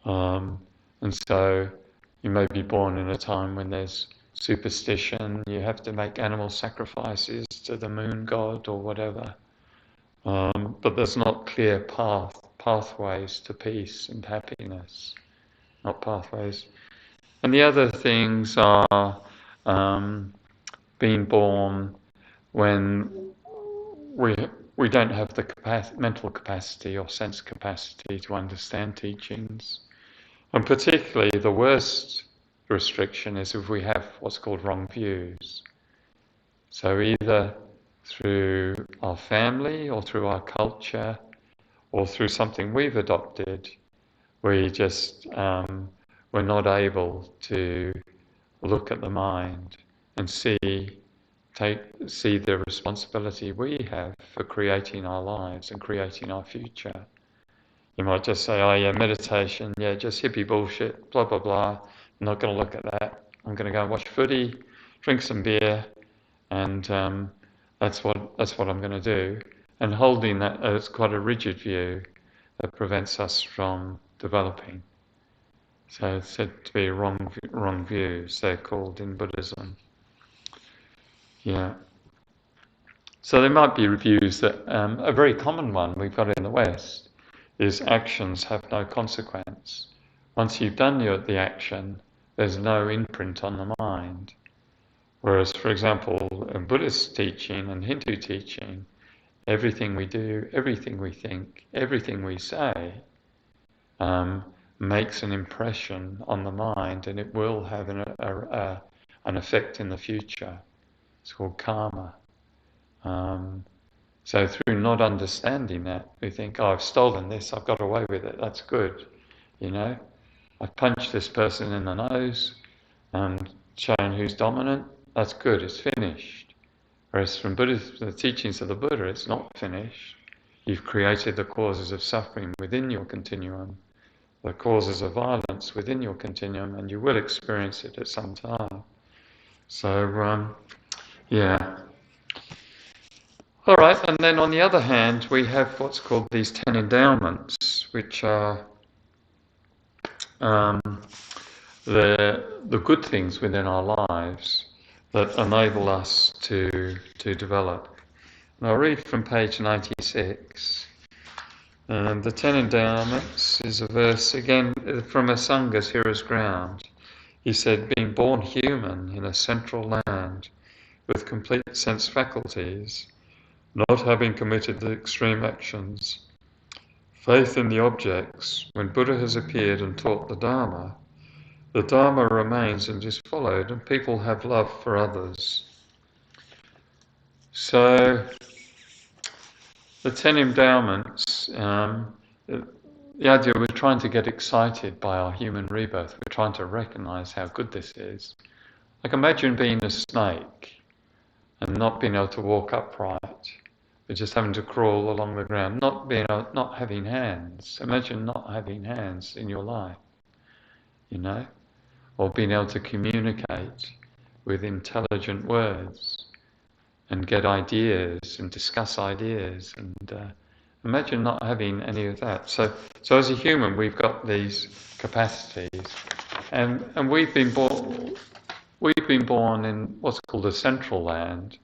and so you may be born in a time when there's superstition, you have to make animal sacrifices to the moon god or whatever. But there's not clear pathways to peace and happiness, not pathways. And the other things are being born when we don't have the mental capacity or sense capacity to understand teachings. And particularly the worst restriction is if we have what's called wrong views. So either through our family or through our culture or through something we've adopted, we just we're not able to look at the mind and see the responsibility we have for creating our lives and creating our future. You might just say, oh yeah, meditation, yeah, just hippie bullshit, blah, blah, blah. I'm not going to look at that. I'm going to go and watch footy, drink some beer, and that's what I'm going to do. And holding that as quite a rigid view that prevents us from developing. So it's said to be wrong views, they're called in Buddhism. Yeah. So there might be views that a very common one we've got in the West is actions have no consequence. Once you've done the action, there's no imprint on the mind. Whereas, for example, in Buddhist teaching and Hindu teaching, everything we do, everything we think, everything we say makes an impression on the mind, and it will have an effect in the future. It's called karma. So through not understanding that, we think, oh, I've stolen this, I've got away with it, that's good. You know, I punched this person in the nose and shown who's dominant, that's good, it's finished. Whereas from the teachings of the Buddha, it's not finished. You've created the causes of suffering within your continuum, the causes of violence within your continuum, and you will experience it at some time. So, yeah. All right, and then on the other hand, we have what's called these 10 endowments, which are the good things within our lives that enable us to develop. And I'll read from page 96. And the 10 endowments is a verse, again, from Asanga's Hero's Ground. He said, being born human in a central land with complete sense faculties, not having committed the extreme actions. Faith in the objects. When Buddha has appeared and taught the Dharma remains and is followed, and people have love for others. So, the Ten Endowments, the idea we're trying to get excited by our human rebirth. We're trying to recognize how good this is. Like imagine being a snake and not being able to walk upright, but just having to crawl along the ground, not having hands. Imagine not having hands in your life, or being able to communicate with intelligent words and get ideas and discuss ideas, and imagine not having any of that. So as a human, we've got these capacities, and we've been born in what's called a central land,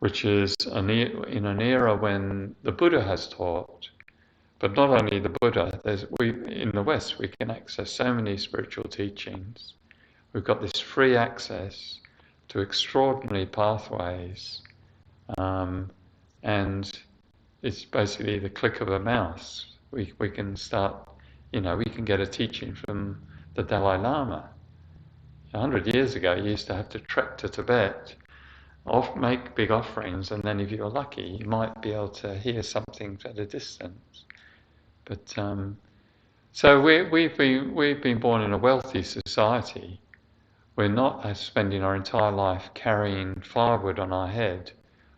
which is in an era when the Buddha has taught. But not only the Buddha, in the West we can access so many spiritual teachings. We've got this free access to extraordinary pathways, and it's basically the click of a mouse. We can start, we can get a teaching from the Dalai Lama. 100 years ago, you used to have to trek to Tibet, make big offerings, and then if you were lucky, you might be able to hear something at a distance. But so we've been born in a wealthy society. We're not spending our entire life carrying firewood on our head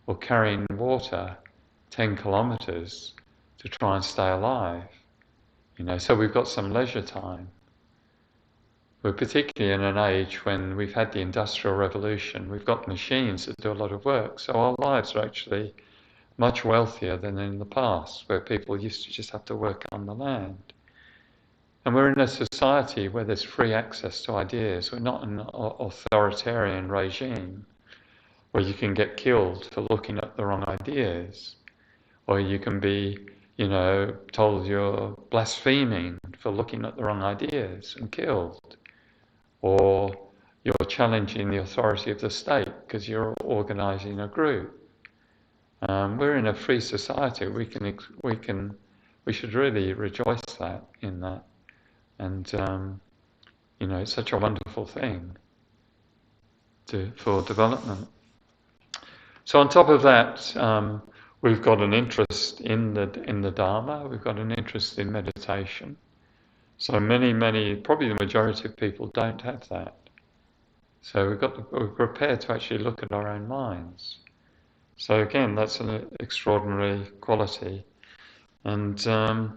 or carrying water 10 kilometers to try and stay alive. So we've got some leisure time. We're particularly in an age when we've had the Industrial Revolution. We've got machines that do a lot of work. So our lives are actually much wealthier than in the past, where people used to just have to work on the land. And we're in a society where there's free access to ideas. We're not an authoritarian regime where you can get killed for looking at the wrong ideas, or you can be, told you're blaspheming for looking at the wrong ideas and killed, or you're challenging the authority of the state because you're organising a group. We're in a free society. We should really rejoice in that, and it's such a wonderful thing for development. So on top of that, we've got an interest in the Dharma. We've got an interest in meditation. So many, probably the majority of people don't have that. So we're prepared to actually look at our own minds. So again, that's an extraordinary quality. And so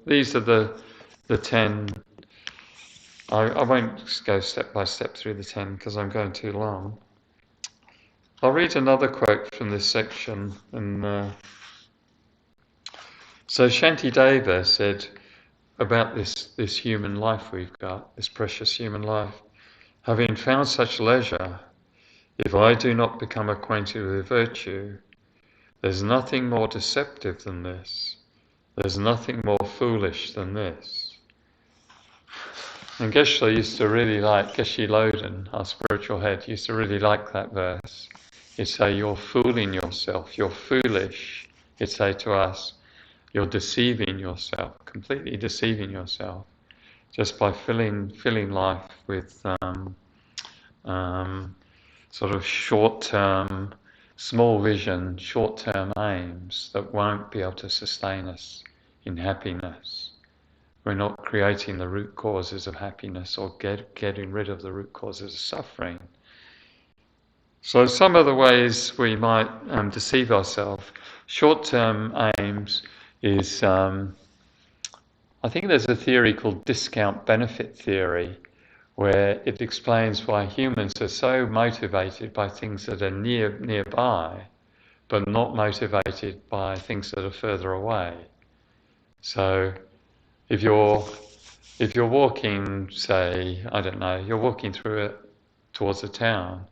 these are the 10. I won't go step by step through the 10 because I'm going too long. I'll read another quote from this section. And so Shantideva said about this human life we've got, this precious human life, having found such leisure, if I do not become acquainted with virtue, there's nothing more deceptive than this. There's nothing more foolish than this. And Geshe used to really like, Geshe Loden, our spiritual head, used to really like that verse. He'd say, you're fooling yourself, you're foolish. He'd say to us, you're deceiving yourself, completely deceiving yourself, just by filling life with sort of short-term, small vision, short-term aims that won't be able to sustain us in happiness. We're not creating the root causes of happiness or getting rid of the root causes of suffering. So some of the ways we might deceive ourselves, short-term aims is, I think there's a theory called discount benefit theory, where it explains why humans are so motivated by things that are nearby, but not motivated by things that are further away. So if you're walking, say, I don't know, you're walking towards a town,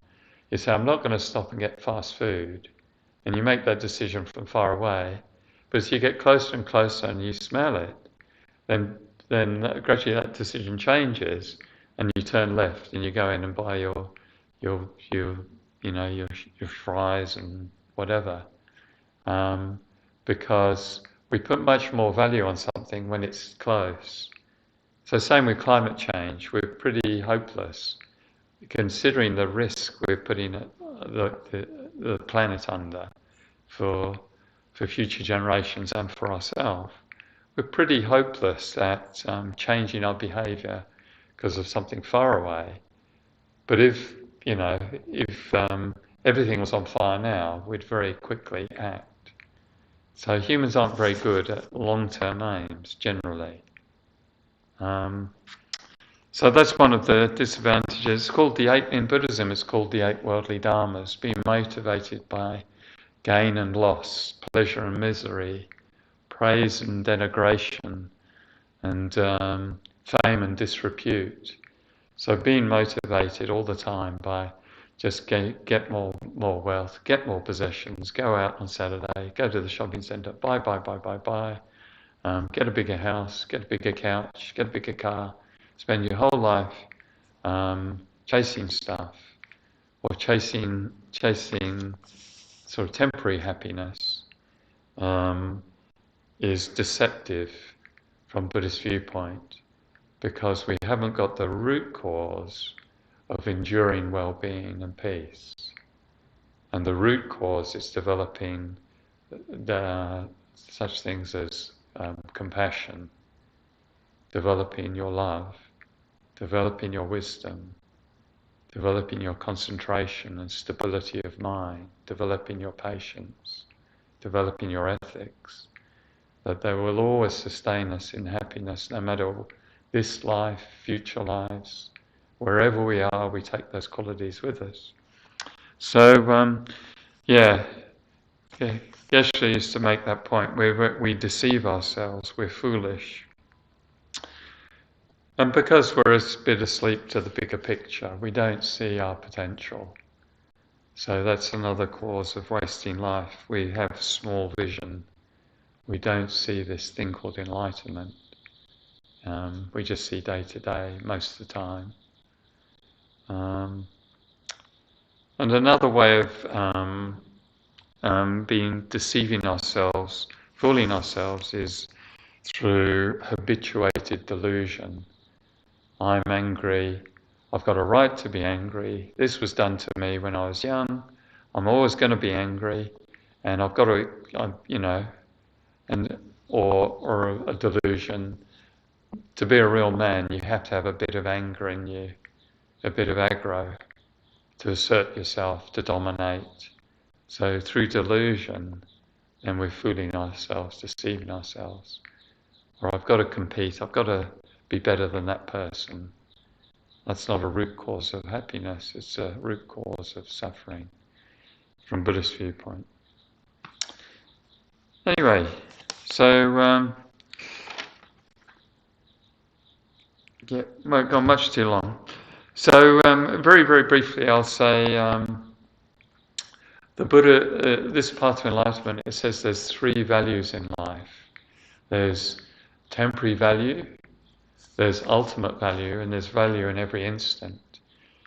you say, I'm not going to stop and get fast food, and you make that decision from far away. But as you get closer and closer and you smell it, then gradually that decision changes, and you turn left and you go in and buy your your fries and whatever, because we put much more value on something when it's close. So same with climate change, we're pretty hopeless, considering the risk we're putting the planet under for future generations and for ourselves. We're pretty hopeless at changing our behaviour because of something far away. But if everything was on fire now, we'd very quickly act. So humans aren't very good at long-term aims generally. So that's one of the disadvantages. It's called in Buddhism, it's called the 8 worldly Dharmas, being motivated by gain and loss, pleasure and misery, praise and denigration, and fame and disrepute. So being motivated all the time by just get more wealth, get more possessions, go out on Saturday, go to the shopping centre, buy, get a bigger house, get a bigger couch, get a bigger car, spend your whole life chasing stuff, or chasing sort of temporary happiness, is deceptive from Buddhist viewpoint, because we haven't got the root cause of enduring well-being and peace. And the root cause is developing such things as compassion, developing your love, developing your wisdom, developing your concentration and stability of mind, developing your patience, developing your ethics, that they will always sustain us in happiness no matter this life, future lives. Wherever we are, we take those qualities with us. So, Geshe used to make that point. We deceive ourselves, we're foolish. And because we're a bit asleep to the bigger picture, we don't see our potential. So that's another cause of wasting life. We have small vision. We don't see this thing called enlightenment. We just see day to day most of the time. And another way of deceiving ourselves, fooling ourselves, is through habituated delusion. I'm angry. I've got a right to be angry. This was done to me when I was young. I'm always going to be angry, and I've got to, or a delusion. To be a real man, you have to have a bit of anger in you, a bit of aggro, to assert yourself, to dominate. So through delusion, then we're fooling ourselves, deceiving ourselves. Or I've got to compete, I've got to be better than that person. That's not a root cause of happiness, it's a root cause of suffering from Buddhist viewpoint. Anyway, so won't go much too long. So very, very briefly, I'll say the Buddha, this path to enlightenment, it says there's 3 values in life. There's temporary value, there's ultimate value, and there's value in every instant.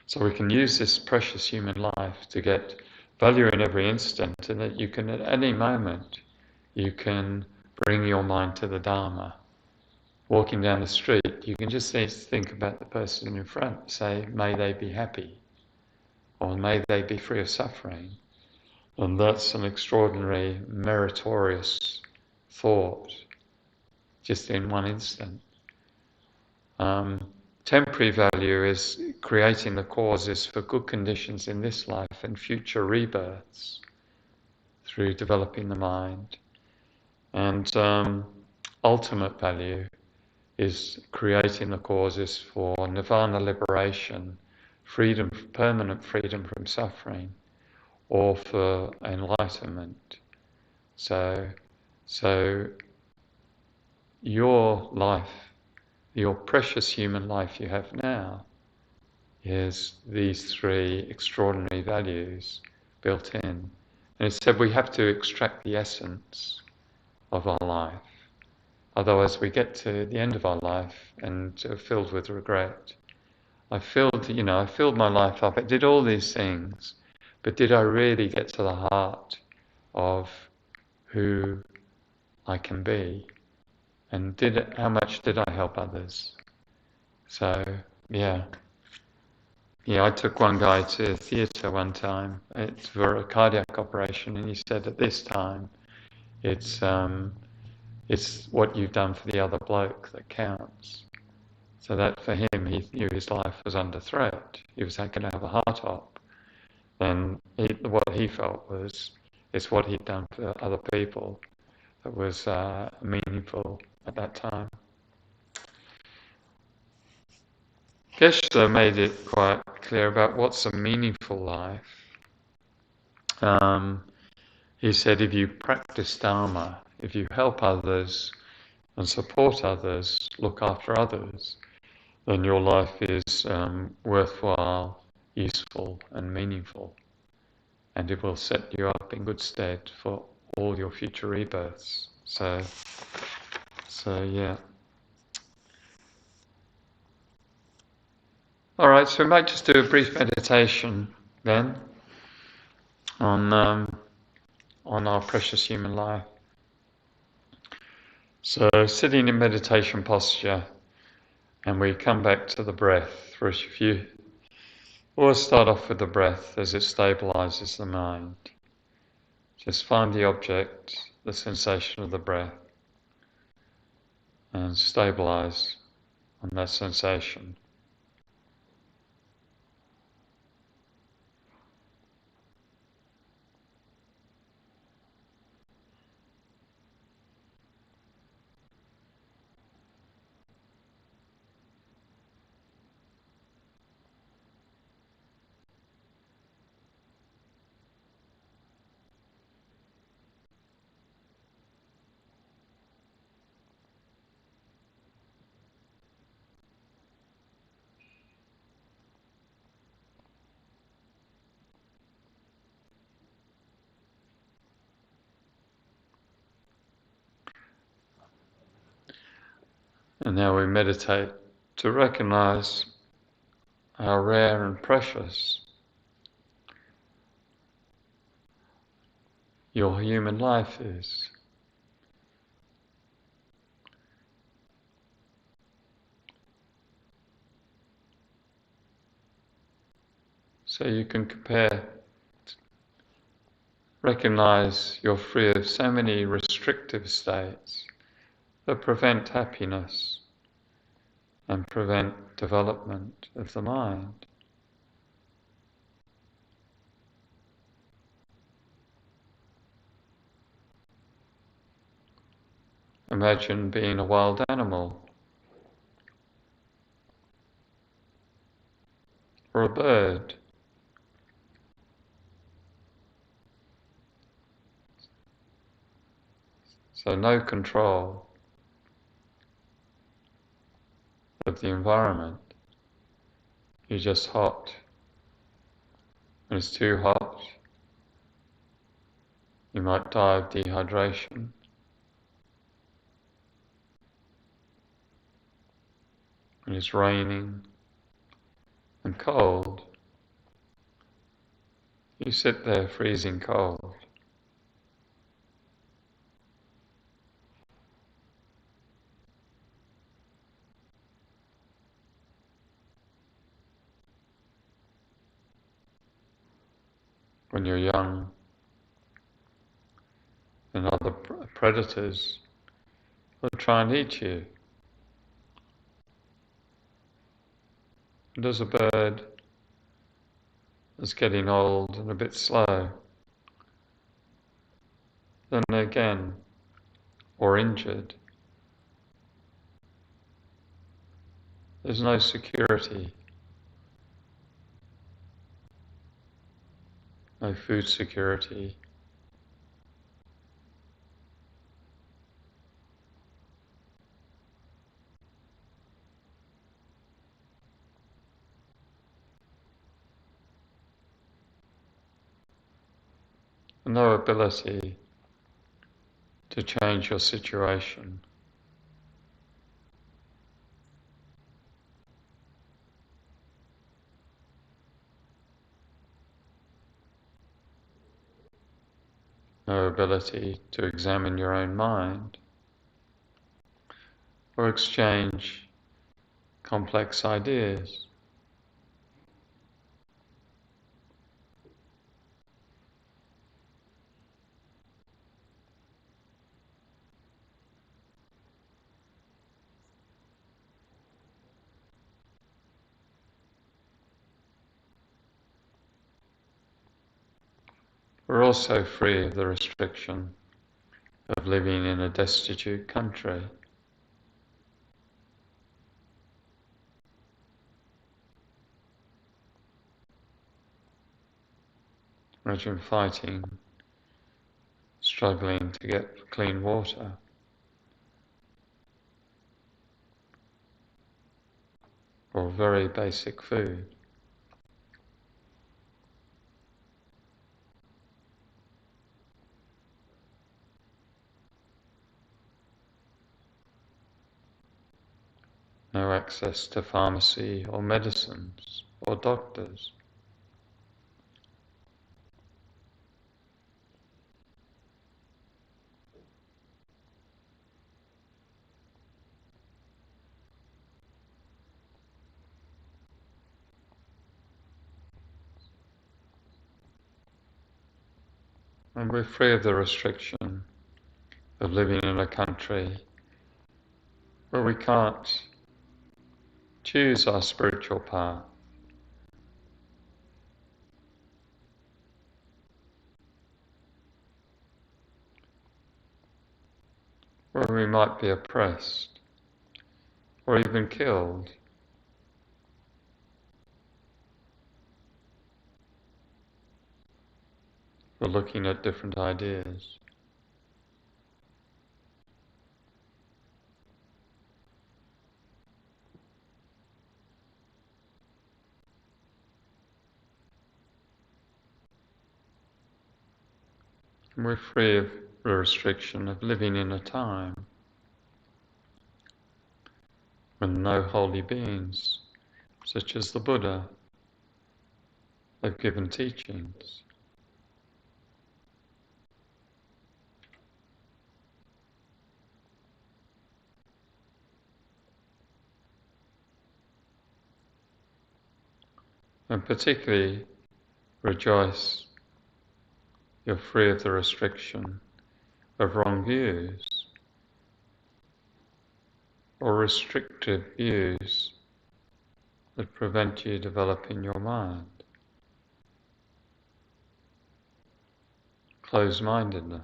So we can use this precious human life to get value in every instant, and that you can, at any moment, you can bring your mind to the Dharma. Walking down the street, you can just think about the person in front, say, may they be happy, or may they be free of suffering. And that's an extraordinary, meritorious thought, just in one instant. Temporary value is creating the causes for good conditions in this life and future rebirths through developing the mind. And ultimate value is creating the causes for nirvana liberation, freedom, permanent freedom from suffering, or for enlightenment. So your life, your precious human life you have now, is these 3 extraordinary values built in. And it said we have to extract the essence of our life. Otherwise we get to the end of our life and are filled with regret. I filled my life up. I did all these things, but did I really get to the heart of who I can be? And how much did I help others? So, yeah. Yeah, I took one guy to a theatre one time. It's for a cardiac operation, and he said at this time, it's what you've done for the other bloke that counts. So that for him, he knew his life was under threat. He was going to have a heart op. And what he felt was, it's what he'd done for other people that was meaningful at that time. Geshe made it quite clear about what's a meaningful life. He said if you practice Dharma, if you help others and support others, look after others, then your life is worthwhile, useful and meaningful. And it will set you up in good stead for all your future rebirths. So yeah. All right, so we might just do a brief meditation then on our precious human life. So sitting in meditation posture, and we come back to the breath for a few. We'll start off with the breath as it stabilizes the mind. Just find the object, the sensation of the breath, and stabilize on that sensation. And now we meditate to recognize how rare and precious your human life is. So you can recognize you're free of so many restrictive states that prevent happiness and prevent development of the mind. Imagine being a wild animal or a bird. So no control of the environment. You're just hot. When it's too hot, you might die of dehydration. When it's raining and cold, you sit there freezing cold. When you're young, and other predators will try and eat you. And as a bird that's getting old and a bit slow, then again, or injured, there's no security, no food security. No ability to change your situation. no ability to examine your own mind or exchange complex ideas. We're also free of the restriction of living in a destitute country. Imagine fighting, struggling to get clean water, or very basic food. No access to pharmacy or medicines or doctors. And we're free of the restriction of living in a country where we can't choose our spiritual path. Where we might be oppressed or even killed. For looking at different ideas. And we're free of the restriction of living in a time when no holy beings, such as the Buddha, have given teachings. And particularly rejoice you're free of the restriction of wrong views or restrictive views that prevent you developing your mind. Closed-mindedness.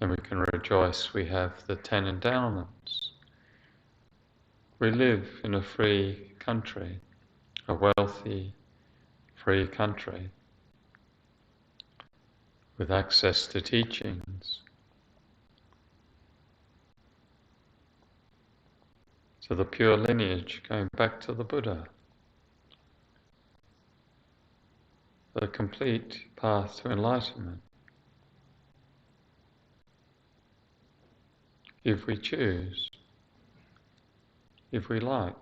And we can rejoice we have the Ten Endowments. We live in a free country, a wealthy, free country, with access to teachings, to the pure lineage going back to the Buddha, the complete path to enlightenment. If we choose, if we like.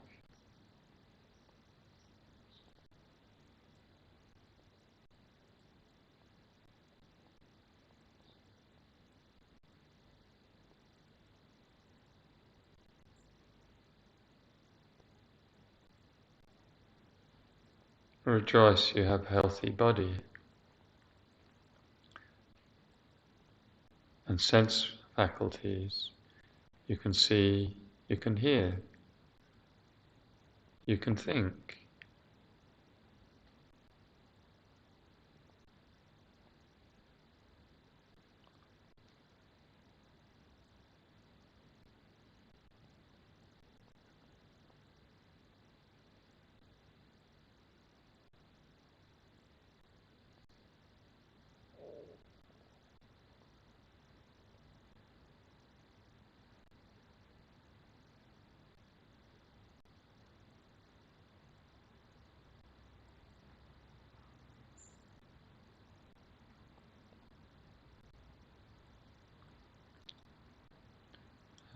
Rejoice you have a healthy body and sense faculties. You can see, you can hear, you can think.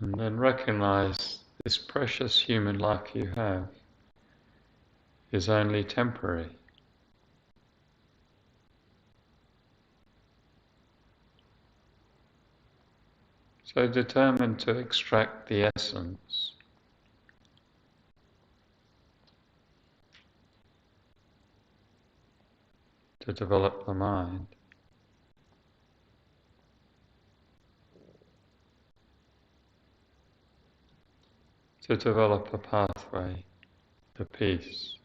And then recognize this precious human life you have is only temporary. So determined to extract the essence. To develop the mind. To develop a pathway to peace.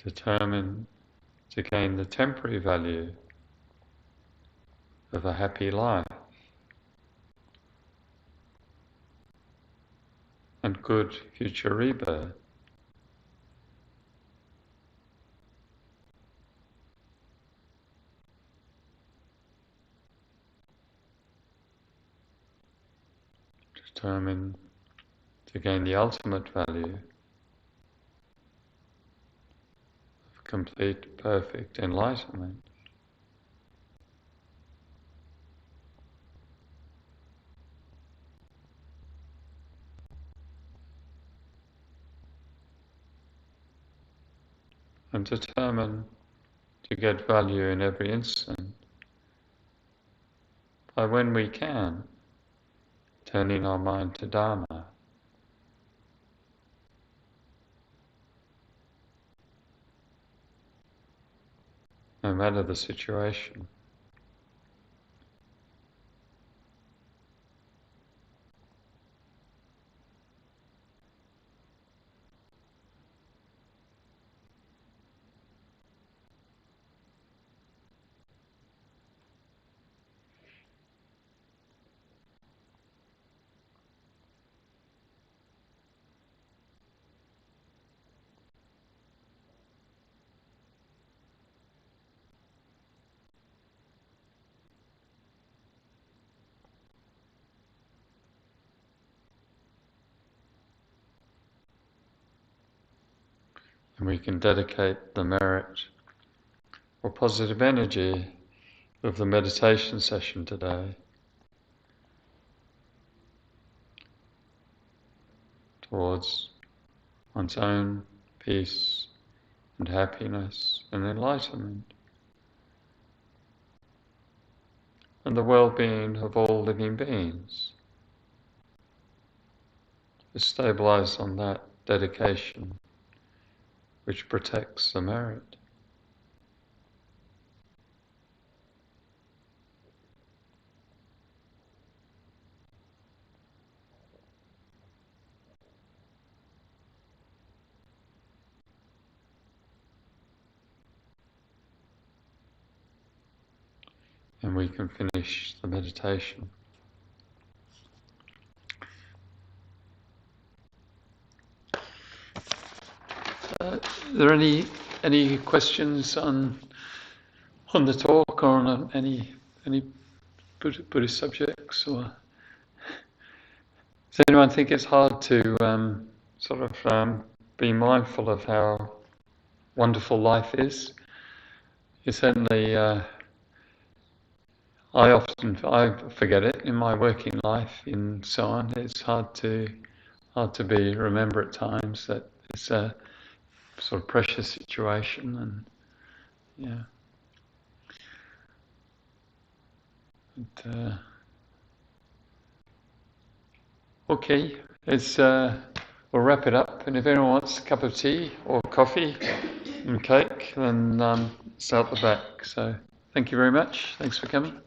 Determined to gain the temporary value of a happy life and good future rebirth. Determined to gain the ultimate value of complete, perfect enlightenment. And determined to get value in every instant by, when we can, turning our mind to Dharma. No matter the situation. And we can dedicate the merit or positive energy of the meditation session today towards one's own peace and happiness and enlightenment, and the well-being of all living beings. To stabilize on that dedication which protects the merit. And we can finish the meditation. Are there any questions on the talk or on any Buddhist subjects? Or does anyone think it's hard to be mindful of how wonderful life is? It's certainly. I forget it in my working life and so on. It's hard to remember at times that it's a sort of precious situation, and yeah. But, okay, we'll wrap it up. And if anyone wants a cup of tea or coffee and cake, then it's out the back. So thank you very much. Thanks for coming.